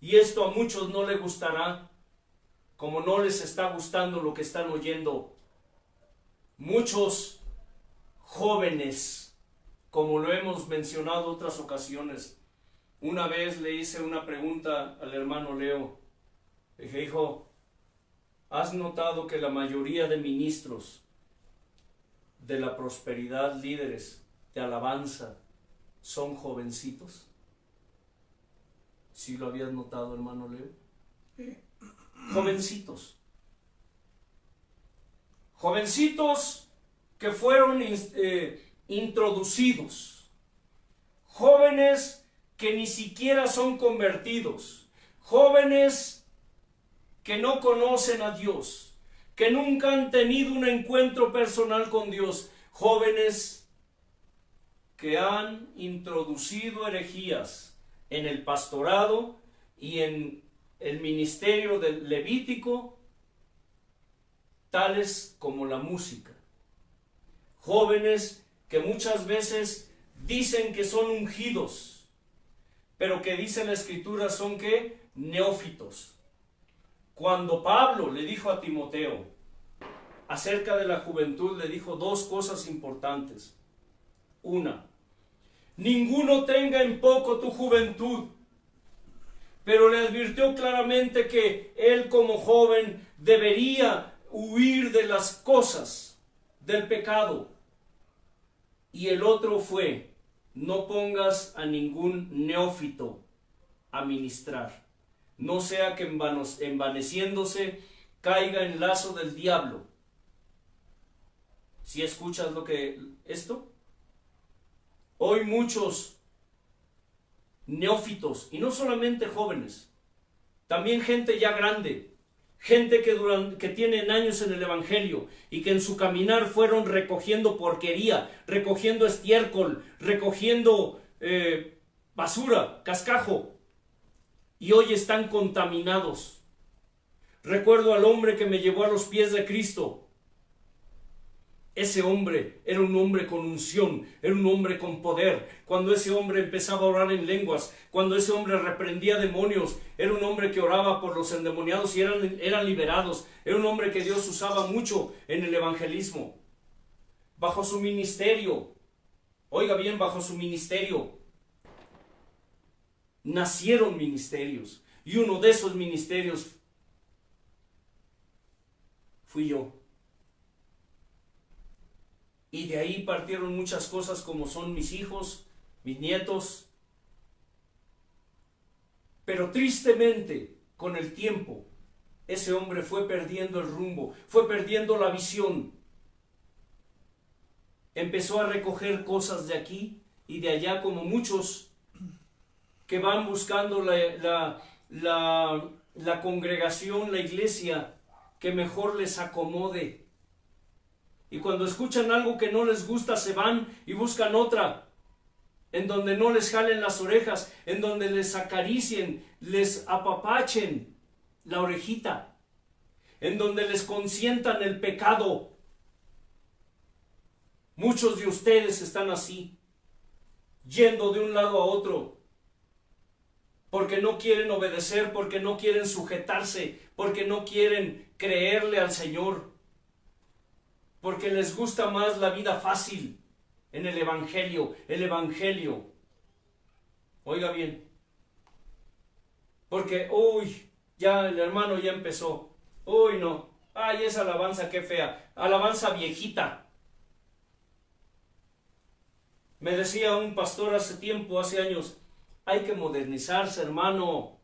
y esto a muchos no les gustará, como no les está gustando lo que están oyendo, muchos jóvenes, como lo hemos mencionado en otras ocasiones. Una vez le hice una pregunta al hermano Leo. Le dije, hijo, ¿has notado que la mayoría de ministros de la prosperidad, líderes de alabanza, son jovencitos? ¿Sí lo habías notado, hermano Leo? Sí. Jovencitos. Jovencitos que fueron introducidos. Jóvenes que ni siquiera son convertidos. Jóvenes que no conocen a Dios, que nunca han tenido un encuentro personal con Dios. Jóvenes que han introducido herejías en el pastorado y en el ministerio del Levítico, tales como la música. Jóvenes que muchas veces dicen que son ungidos, pero que dice la Escritura son ¿qué? Neófitos. Cuando Pablo le dijo a Timoteo acerca de la juventud, le dijo dos cosas importantes. Una, ninguno tenga en poco tu juventud, pero le advirtió claramente que él como joven debería huir de las cosas del pecado. Y el otro fue, no pongas a ningún neófito a ministrar, no sea que envaneciéndose caiga en lazo del diablo. ¿Sí escuchas lo que esto? Hoy muchos neófitos, y no solamente jóvenes, también gente ya grande, gente que tienen años en el evangelio y que en su caminar fueron recogiendo porquería, recogiendo estiércol, recogiendo basura, cascajo, y hoy están contaminados. Recuerdo al hombre que me llevó a los pies de Cristo. Ese hombre era un hombre con unción, era un hombre con poder. Cuando ese hombre empezaba a orar en lenguas, cuando ese hombre reprendía demonios, era un hombre que oraba por los endemoniados y eran liberados. Era un hombre que Dios usaba mucho en el evangelismo. Bajo su ministerio, oiga bien, bajo su ministerio, nacieron ministerios. Y uno de esos ministerios fui yo. Y de ahí partieron muchas cosas como son mis hijos, mis nietos. Pero tristemente, con el tiempo, ese hombre fue perdiendo el rumbo, fue perdiendo la visión. Empezó a recoger cosas de aquí y de allá, como muchos que van buscando la congregación, la iglesia, que mejor les acomode. Y cuando escuchan algo que no les gusta, se van y buscan otra, en donde no les jalen las orejas, en donde les acaricien, les apapachen la orejita, en donde les consientan el pecado. Muchos de ustedes están así, yendo de un lado a otro, porque no quieren obedecer, porque no quieren sujetarse, porque no quieren creerle al Señor, porque les gusta más la vida fácil en el Evangelio. El Evangelio, oiga bien, porque, ya el hermano ya empezó, no, esa alabanza qué fea, alabanza viejita. Me decía un pastor hace años, hay que modernizarse, hermano,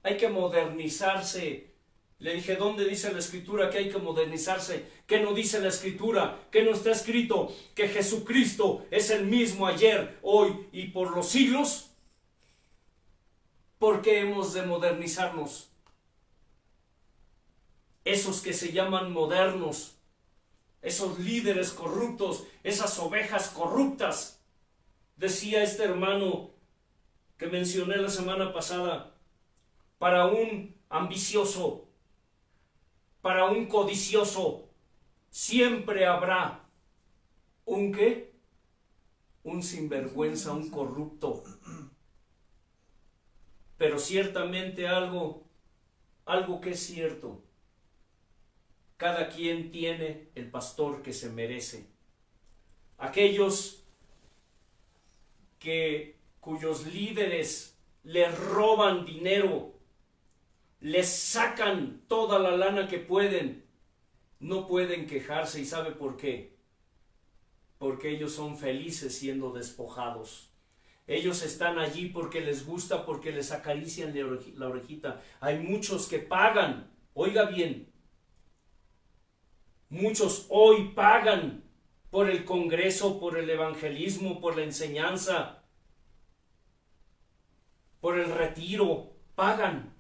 hay que modernizarse. Le dije, ¿dónde dice la Escritura que hay que modernizarse? ¿Qué no dice la Escritura? ¿Qué no está escrito? Que Jesucristo es el mismo ayer, hoy y por los siglos. ¿Por qué hemos de modernizarnos? Esos que se llaman modernos, esos líderes corruptos, esas ovejas corruptas. Decía este hermano que mencioné la semana pasada, para un ambicioso, para un codicioso, siempre habrá un ¿qué? Un sinvergüenza, un corrupto. Pero ciertamente algo que es cierto, cada quien tiene el pastor que se merece. Aquellos cuyos líderes les roban dinero, les sacan toda la lana que pueden, no pueden quejarse. ¿Y sabe por qué? Porque ellos son felices siendo despojados. Ellos están allí porque les gusta, porque les acarician la orejita. Hay muchos que pagan, oiga bien, muchos hoy pagan por el congreso, por el evangelismo, por la enseñanza, por el retiro, pagan.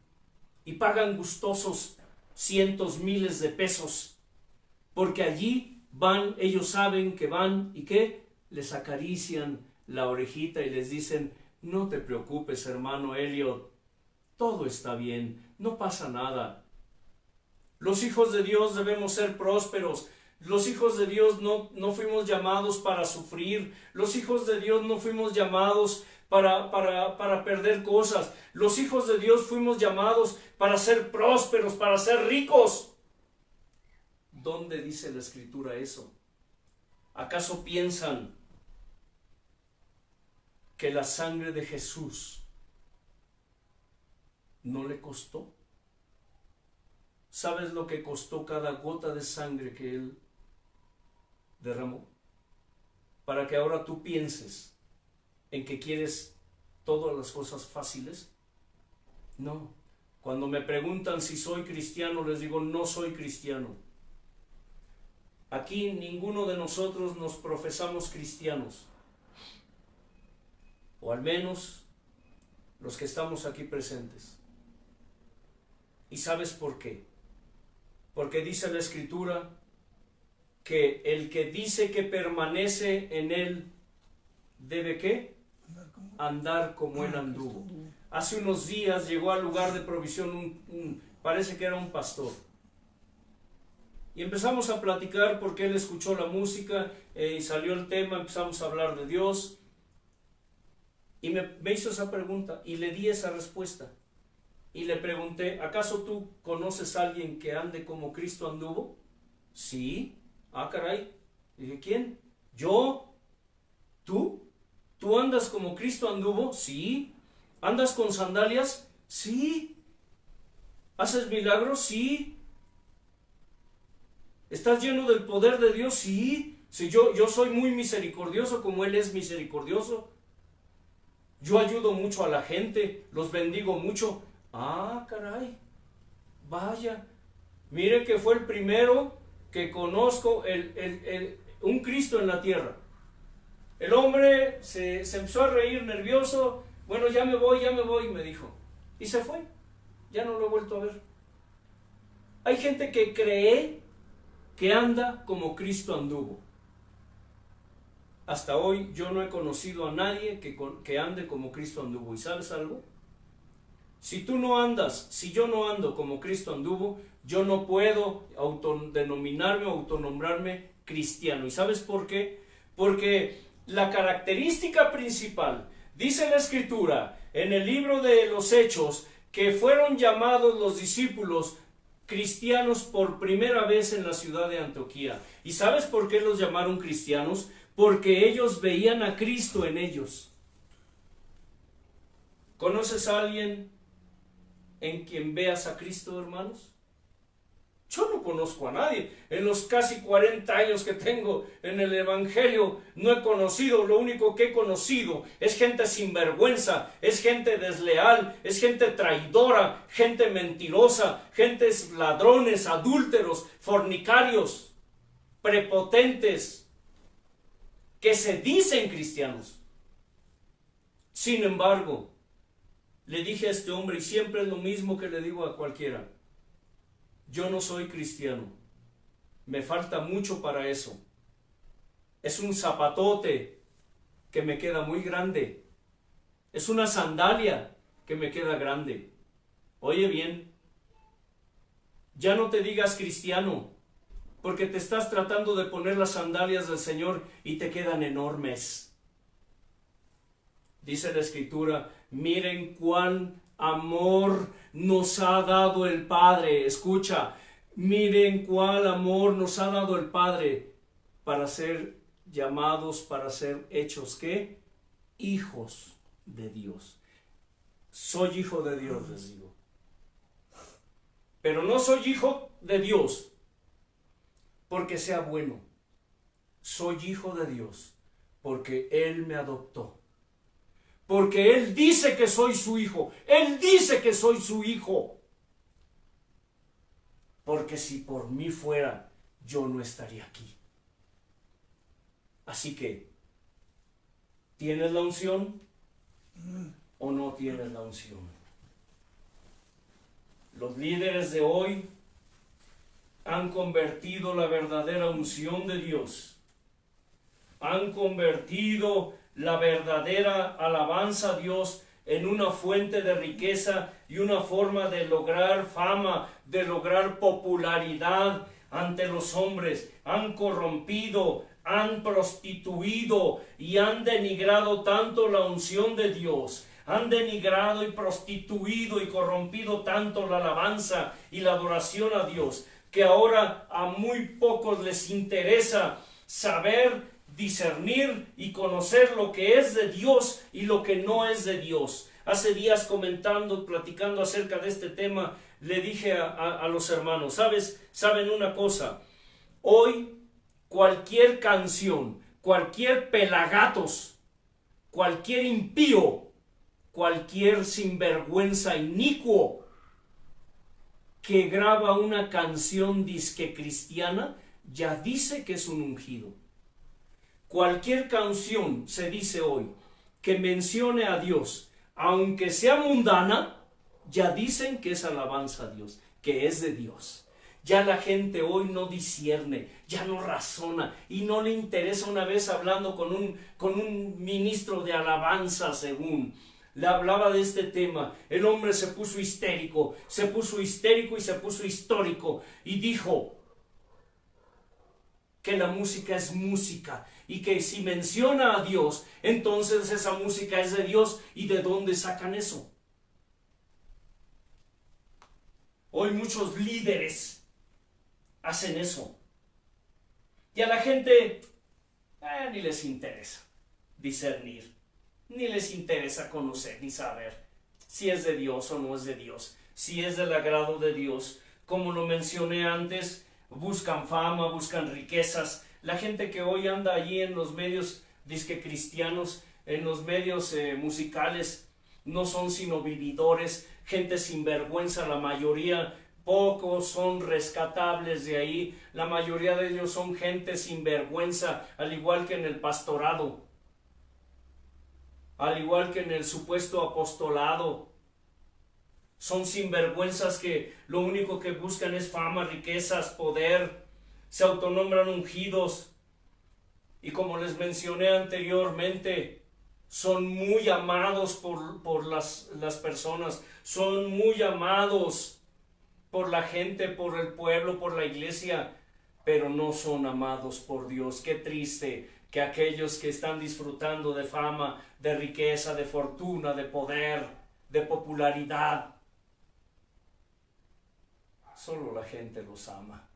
Y pagan gustosos cientos, miles de pesos, porque allí van, ellos saben que van y que les acarician la orejita y les dicen: no te preocupes, hermano Elliot, todo está bien, no pasa nada. Los hijos de Dios debemos ser prósperos. Los hijos de Dios no fuimos llamados para sufrir. Los hijos de Dios no fuimos llamados para perder cosas. Los hijos de Dios fuimos llamados para ser prósperos, para ser ricos. ¿Dónde dice la Escritura eso? ¿Acaso piensan que la sangre de Jesús no le costó? ¿Sabes lo que costó cada gota de sangre que Él derramó? Para que ahora tú pienses en que quieres todas las cosas fáciles. No. Cuando me preguntan si soy cristiano, les digo: no soy cristiano. Aquí ninguno de nosotros nos profesamos cristianos, o al menos los que estamos aquí presentes. ¿Y sabes por qué? Porque dice la Escritura que el que dice que permanece en Él debe ¿qué? Andar como Él anduvo. Hace unos días llegó al lugar de provisión parece que era un pastor. Y empezamos a platicar porque él escuchó la música y salió el tema, empezamos a hablar de Dios. Y me hizo esa pregunta y le di esa respuesta. Y le pregunté: ¿acaso tú conoces a alguien que ande como Cristo anduvo? Sí. Ah, caray. Dije: ¿quién? ¿Yo? ¿Tú? ¿Tú andas como Cristo anduvo? Sí. ¿Andas con sandalias? Sí. ¿Haces milagros? Sí. ¿Estás lleno del poder de Dios? Sí. Si yo soy muy misericordioso como Él es misericordioso. Yo ayudo mucho a la gente, los bendigo mucho. Ah, caray. Vaya. Mire que fue el primero que conozco, un Cristo en la tierra. El hombre se empezó a reír nervioso. Bueno, ya me voy, me dijo. Y se fue. Ya no lo he vuelto a ver. Hay gente que cree que anda como Cristo anduvo. Hasta hoy yo no he conocido a nadie que ande como Cristo anduvo. ¿Y sabes algo? Si tú no andas, si yo no ando como Cristo anduvo, yo no puedo autodenominarme o autonombrarme cristiano. ¿Y sabes por qué? Porque la característica principal, dice la Escritura en el libro de los Hechos, que fueron llamados los discípulos cristianos por primera vez en la ciudad de Antioquía. ¿Y sabes por qué los llamaron cristianos? Porque ellos veían a Cristo en ellos. ¿Conoces a alguien en quien veas a Cristo, hermanos? Yo no conozco a nadie. En los casi 40 años que tengo en el Evangelio, no he conocido. Lo único que he conocido es gente sinvergüenza, es gente desleal, es gente traidora, gente mentirosa, gentes ladrones, adúlteros, fornicarios, prepotentes, que se dicen cristianos. Sin embargo, le dije a este hombre, y siempre es lo mismo que le digo a cualquiera: yo no soy cristiano. me falta mucho para eso. Es un zapatote que me queda muy grande. Es una sandalia que me queda grande. Oye bien, ya no te digas cristiano, porque te estás tratando de poner las sandalias del Señor y te quedan enormes. Dice la Escritura, miren cuán amor nos ha dado el Padre. Escucha, miren cuál amor nos ha dado el Padre para ser llamados, para ser hechos, ¿qué? Hijos de Dios. Soy hijo de Dios, les digo. Pero no soy hijo de Dios porque sea bueno. Soy hijo de Dios porque Él me adoptó. Porque Él dice que soy su hijo. Él dice que soy su hijo. Porque si por mí fuera, yo no estaría aquí. Así que, ¿tienes la unción o no tienes la unción? Los líderes de hoy han convertido la verdadera unción de Dios. Han convertido la verdadera alabanza a Dios en una fuente de riqueza y una forma de lograr fama, de lograr popularidad ante los hombres. Han corrompido, han prostituido y han denigrado tanto la unción de Dios. Han denigrado y prostituido y corrompido tanto la alabanza y la adoración a Dios, que ahora a muy pocos les interesa saber, discernir y conocer lo que es de Dios y lo que no es de Dios. Hace días platicando acerca de este tema, le dije a los hermanos, ¿saben una cosa? Hoy cualquier canción, cualquier pelagatos, cualquier impío, cualquier sinvergüenza inicuo que graba una canción disque cristiana, ya dice que es un ungido. Cualquier canción, se dice hoy, que mencione a Dios, aunque sea mundana, ya dicen que es alabanza a Dios, que es de Dios. Ya la gente hoy no discierne, ya no razona y no le interesa. Una vez hablando con un ministro de alabanza, según le hablaba de este tema, el hombre se puso histérico y se puso histórico y dijo que la música es música y que si menciona a Dios, entonces esa música es de Dios. ¿Y de dónde sacan eso? Hoy muchos líderes hacen eso y a la gente ni les interesa discernir, ni les interesa conocer ni saber si es de Dios o no es de Dios, si es del agrado de Dios. Como lo mencioné antes, buscan fama, buscan riquezas. La gente que hoy anda allí en los medios disque cristianos, en los medios musicales, no son sino vividores, gente sin vergüenza, la mayoría. Pocos son rescatables de ahí. La mayoría de ellos son gente sin vergüenza, al igual que en el pastorado, al igual que en el supuesto apostolado. Son sinvergüenzas que lo único que buscan es fama, riquezas, poder. Se autonombran ungidos. Y como les mencioné anteriormente, son muy amados por las personas. Son muy amados por la gente, por el pueblo, por la iglesia, pero no son amados por Dios. Qué triste que aquellos que están disfrutando de fama, de riqueza, de fortuna, de poder, de popularidad, solo la gente los ama,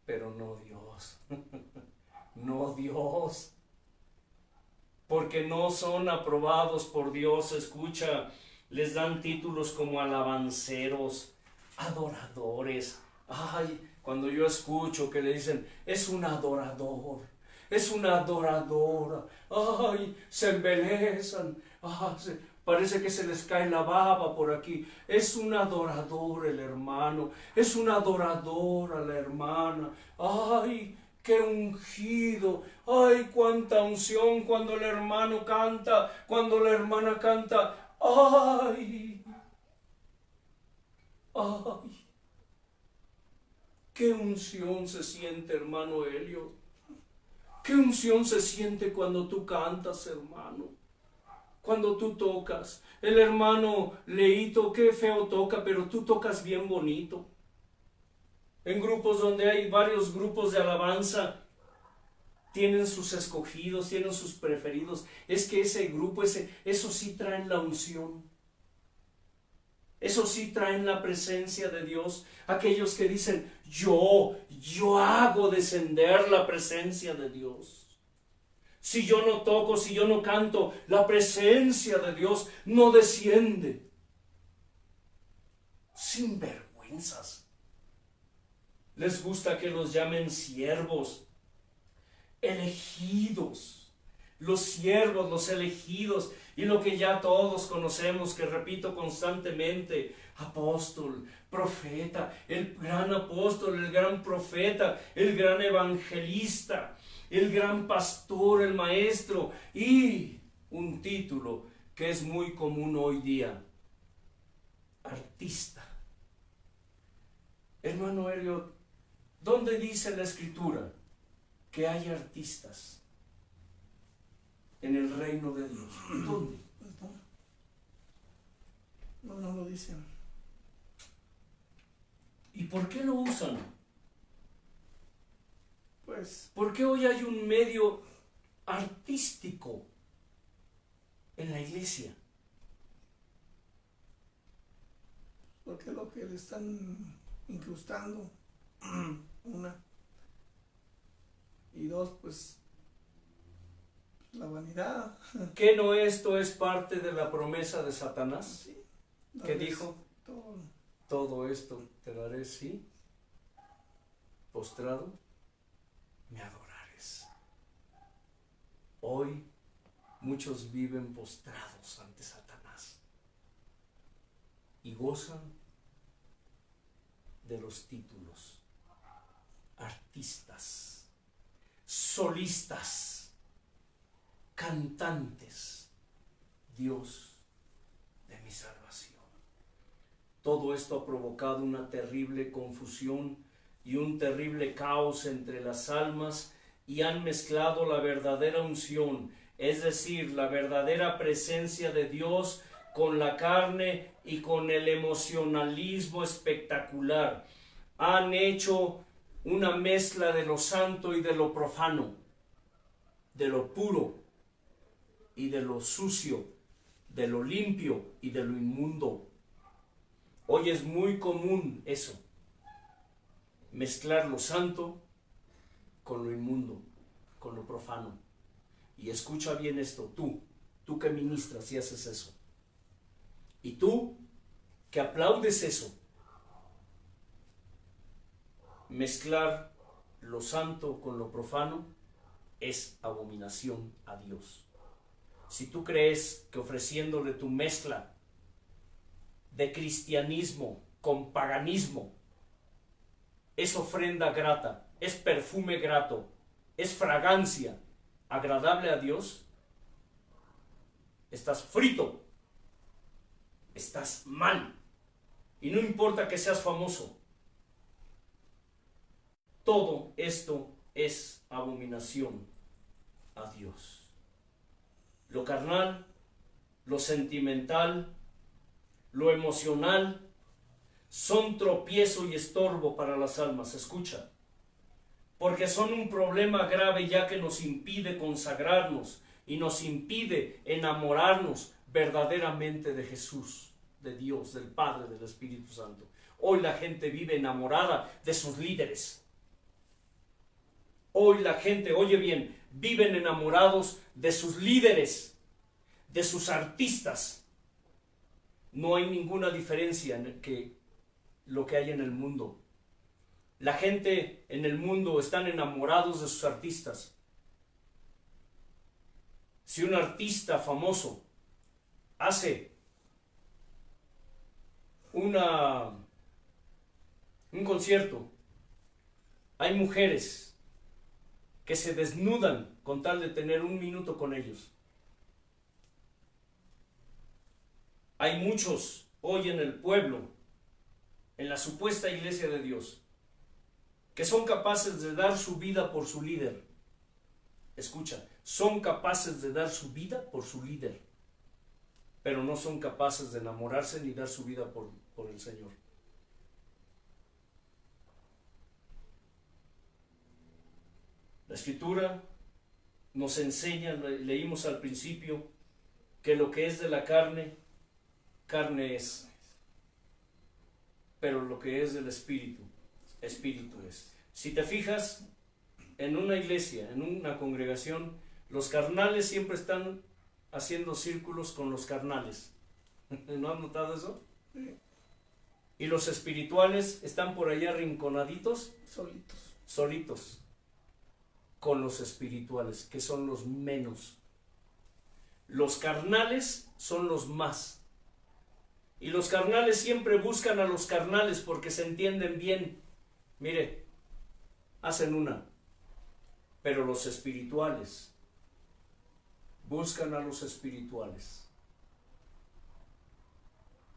pero no Dios. No Dios, porque no son aprobados por Dios. Escucha, les dan títulos como alabanceros, adoradores. Ay, cuando yo escucho que le dicen, es un adorador, es una adoradora, ay, se embelezan, parece que se les cae la baba por aquí. Es un adorador el hermano, es una adoradora la hermana. Ay, qué ungido, ay, cuánta unción cuando el hermano canta, cuando la hermana canta. Ay, ay, qué unción se siente, hermano Helio. Qué unción se siente cuando tú cantas, hermano. Cuando tú tocas. El hermano Leito, qué feo toca, pero tú tocas bien bonito. En grupos donde hay varios grupos de alabanza, tienen sus escogidos, tienen sus preferidos. Es que ese grupo, eso sí traen la unción. Eso sí traen la presencia de Dios. Aquellos que dicen, yo hago descender la presencia de Dios. Si yo no toco, si yo no canto, la presencia de Dios no desciende. Sin vergüenzas. Les gusta que los llamen siervos, elegidos, los siervos, los elegidos, y lo que ya todos conocemos, que repito constantemente, apóstol, profeta, el gran apóstol, el gran profeta, el gran evangelista, el gran pastor, el maestro, y un título que es muy común hoy día, artista. Hermano Helio, ¿dónde dice la Escritura que hay artistas en el reino de Dios? ¿Dónde? No lo dicen. ¿Y por qué lo usan? Pues, ¿Por qué hoy hay un medio artístico en la iglesia? porque lo que le están incrustando, una, y dos, pues, la vanidad. ¿Qué no esto es parte de la promesa de Satanás? Sí, ¿Qué dijo? todo. Todo esto te daré, sí, postrado me adorares. Hoy muchos viven postrados ante Satanás y gozan de los títulos, artistas, solistas, cantantes, Dios de mi salvación. Todo esto ha provocado una terrible confusión y un terrible caos entre las almas y han mezclado la verdadera unción, es decir, la verdadera presencia de Dios con la carne y con el emocionalismo espectacular. Han hecho una mezcla de lo santo y de lo profano, de lo puro y de lo sucio, de lo limpio y de lo inmundo. Hoy es muy común eso, mezclar lo santo con lo inmundo, con lo profano. Y escucha bien esto, tú que ministras y haces eso, y tú que aplaudes eso, mezclar lo santo con lo profano es abominación a Dios. Si tú crees que ofreciéndole tu mezcla de cristianismo con paganismo es ofrenda grata, es perfume grato, es fragancia agradable a Dios, estás frito, estás mal. Y no importa que seas famoso, todo esto es abominación a Dios. Lo carnal, lo sentimental, lo emocional, son tropiezo y estorbo para las almas. Escucha, porque son un problema grave, ya que nos impide consagrarnos y nos impide enamorarnos verdaderamente de Jesús, de Dios, del Padre, del Espíritu Santo. Hoy la gente vive enamorada de sus líderes. Hoy la gente, oye bien, viven enamorados de sus líderes, de sus artistas. No hay ninguna diferencia en lo que hay en el mundo. La gente en el mundo están enamorados de sus artistas. Si un artista famoso hace un concierto, hay mujeres que se desnudan con tal de tener un minuto con ellos. Hay muchos hoy en el pueblo, en la supuesta iglesia de Dios, que son capaces de dar su vida por su líder. Escucha, son capaces de dar su vida por su líder, pero no son capaces de enamorarse ni dar su vida por el Señor. La Escritura nos enseña, leímos al principio, que lo que es de la carne, carne es, pero lo que es del Espíritu, Espíritu es. Si te fijas, en una iglesia, en una congregación, los carnales siempre están haciendo círculos con los carnales. ¿No has notado eso? Sí. Y los espirituales están por allá arrinconaditos, solitos, con los espirituales, que son los menos. Los carnales son los más. Y los carnales siempre buscan a los carnales porque se entienden bien. Mire, hacen una. Pero los espirituales buscan a los espirituales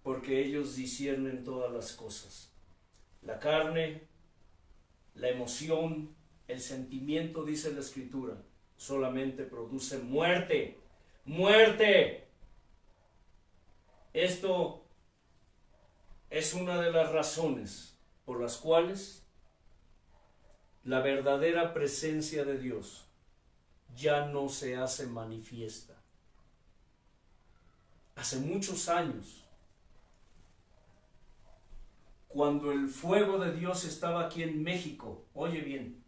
porque ellos disciernen todas las cosas. La carne, la emoción, el sentimiento, dice la Escritura, solamente produce muerte. ¡Muerte! Esto es una de las razones por las cuales la verdadera presencia de Dios ya no se hace manifiesta. Hace muchos años, cuando el fuego de Dios estaba aquí en México, oye bien,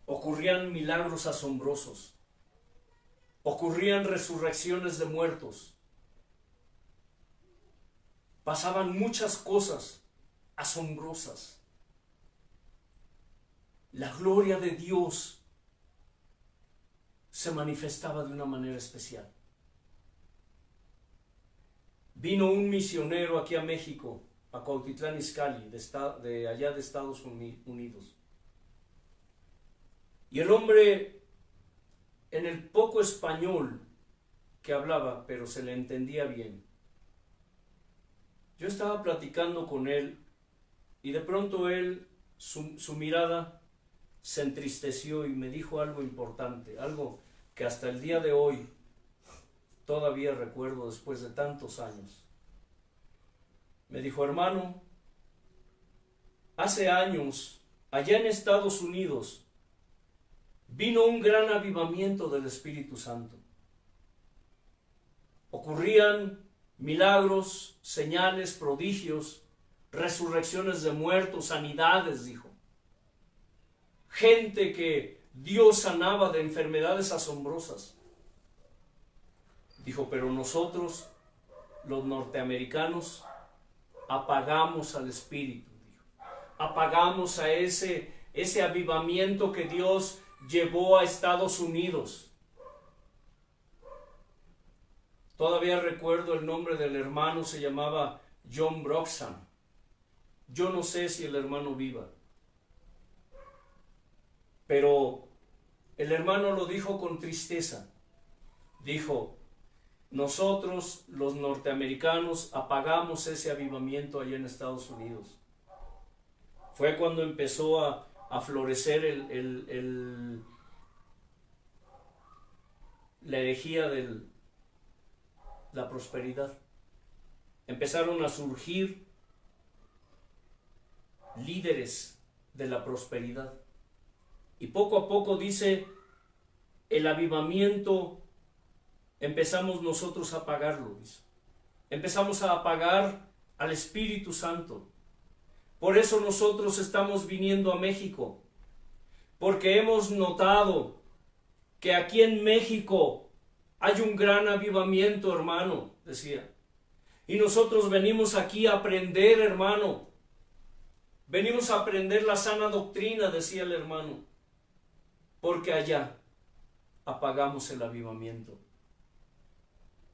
ocurrían milagros asombrosos, ocurrían resurrecciones de muertos, pasaban muchas cosas asombrosas. La gloria de Dios se manifestaba de una manera especial. Vino un misionero aquí a México, a Cuautitlán Izcalli, de allá de Estados Unidos. Y el hombre, en el poco español que hablaba, pero se le entendía bien, yo estaba platicando con él y de pronto él, su mirada se entristeció y me dijo algo importante, algo que hasta el día de hoy todavía recuerdo después de tantos años. Me dijo: hermano, hace años, allá en Estados Unidos, vino un gran avivamiento del Espíritu Santo. Ocurrían milagros, señales, prodigios, resurrecciones de muertos, sanidades, dijo. Gente que Dios sanaba de enfermedades asombrosas. Dijo, pero nosotros, los norteamericanos, apagamos al Espíritu, dijo. Apagamos a ese avivamiento que Dios llevó a Estados Unidos. Todavía recuerdo el nombre del hermano, se llamaba John Broxham. Yo no sé si el hermano viva, pero el hermano lo dijo con tristeza. Dijo, nosotros los norteamericanos apagamos ese avivamiento allá en Estados Unidos. Fue cuando empezó a florecer la herejía de la prosperidad. Empezaron a surgir líderes de la prosperidad. Y poco a poco, dice, el avivamiento empezamos nosotros a apagarlo, dice. Empezamos a apagar al Espíritu Santo. Por eso nosotros estamos viniendo a México, porque hemos notado que aquí en México hay un gran avivamiento, hermano, decía. Y nosotros venimos aquí a aprender, hermano. Venimos a aprender la sana doctrina, decía el hermano, porque allá apagamos el avivamiento.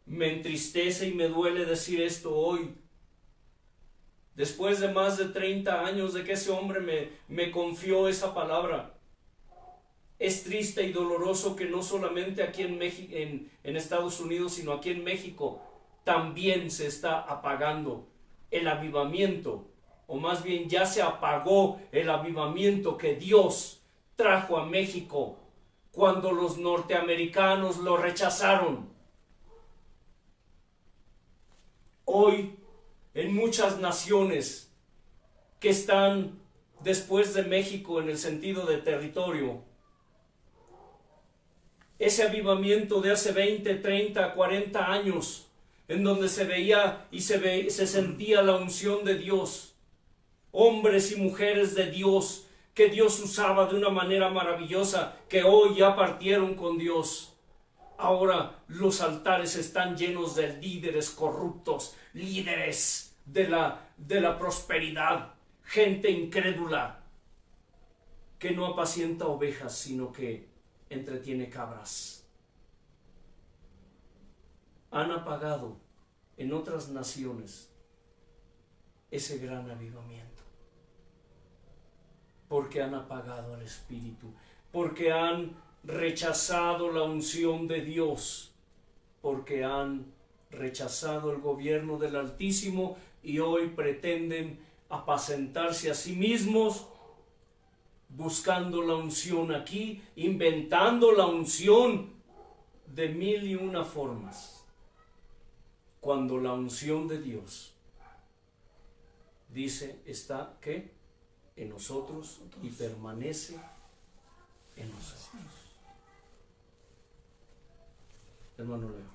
Me entristece y me duele decir esto hoy, después de más de 30 años de que ese hombre me confió esa palabra. Es triste y doloroso que no solamente aquí en Estados Unidos, sino aquí en México, también se está apagando el avivamiento, o más bien ya se apagó el avivamiento que Dios trajo a México cuando los norteamericanos lo rechazaron. Hoy, en muchas naciones que están después de México en el sentido de territorio, ese avivamiento de hace 20, 30, 40 años, en donde se veía y se sentía la unción de Dios, hombres y mujeres de Dios, que Dios usaba de una manera maravillosa, que hoy ya partieron con Dios. Ahora los altares están llenos de líderes corruptos, líderes de la prosperidad, gente incrédula, que no apacienta ovejas, sino que entretiene cabras. Han apagado en otras naciones ese gran avivamiento, porque han apagado al Espíritu, porque han rechazado la unción de Dios, porque han rechazado el gobierno del Altísimo y hoy pretenden apacentarse a sí mismos, buscando la unción aquí, inventando la unción de 1001 formas, cuando la unción de Dios dice está ¿qué? En nosotros y permanece en nosotros. Hermano Leo.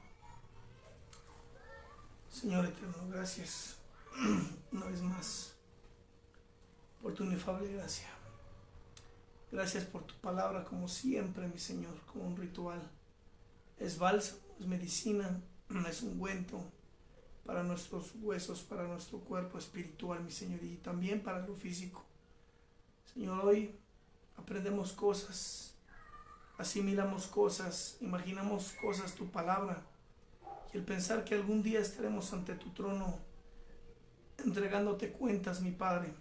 Señor eterno, gracias una vez más por tu inefable gracia. Gracias por tu palabra, como siempre, mi Señor, como un ritual. Es bálsamo, es medicina, es ungüento para nuestros huesos, para nuestro cuerpo espiritual, mi Señor, y también para lo físico. Señor, hoy aprendemos cosas, asimilamos cosas, imaginamos cosas, tu palabra, y el pensar que algún día estaremos ante tu trono entregándote cuentas, mi Padre,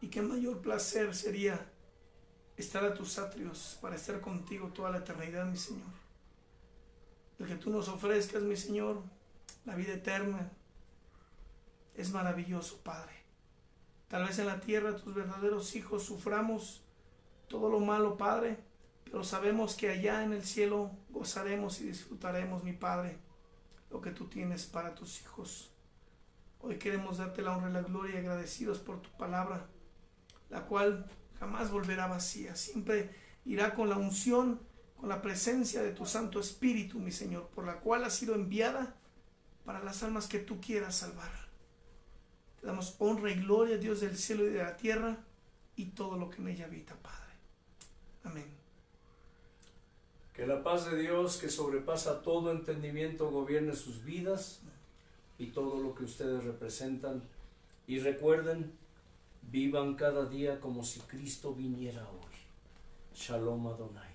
y qué mayor placer sería estar a tus atrios para estar contigo toda la eternidad, mi Señor. El que tú nos ofrezcas, mi Señor, la vida eterna, es maravilloso, Padre. Tal vez en la tierra tus verdaderos hijos suframos todo lo malo, Padre, pero sabemos que allá en el cielo gozaremos y disfrutaremos, mi Padre, lo que tú tienes para tus hijos. Hoy queremos darte la honra y la gloria, agradecidos por tu palabra, la cual jamás volverá vacía, siempre irá con la unción, con la presencia de tu Santo Espíritu, mi Señor, por la cual ha sido enviada para las almas que tú quieras salvar. Te damos honra y gloria, Dios del cielo y de la tierra, y todo lo que en ella habita, Padre. Amén. Que la paz de Dios, que sobrepasa todo entendimiento, gobierne sus vidas y todo lo que ustedes representan. Y recuerden, vivan cada día como si Cristo viniera hoy. Shalom Adonai.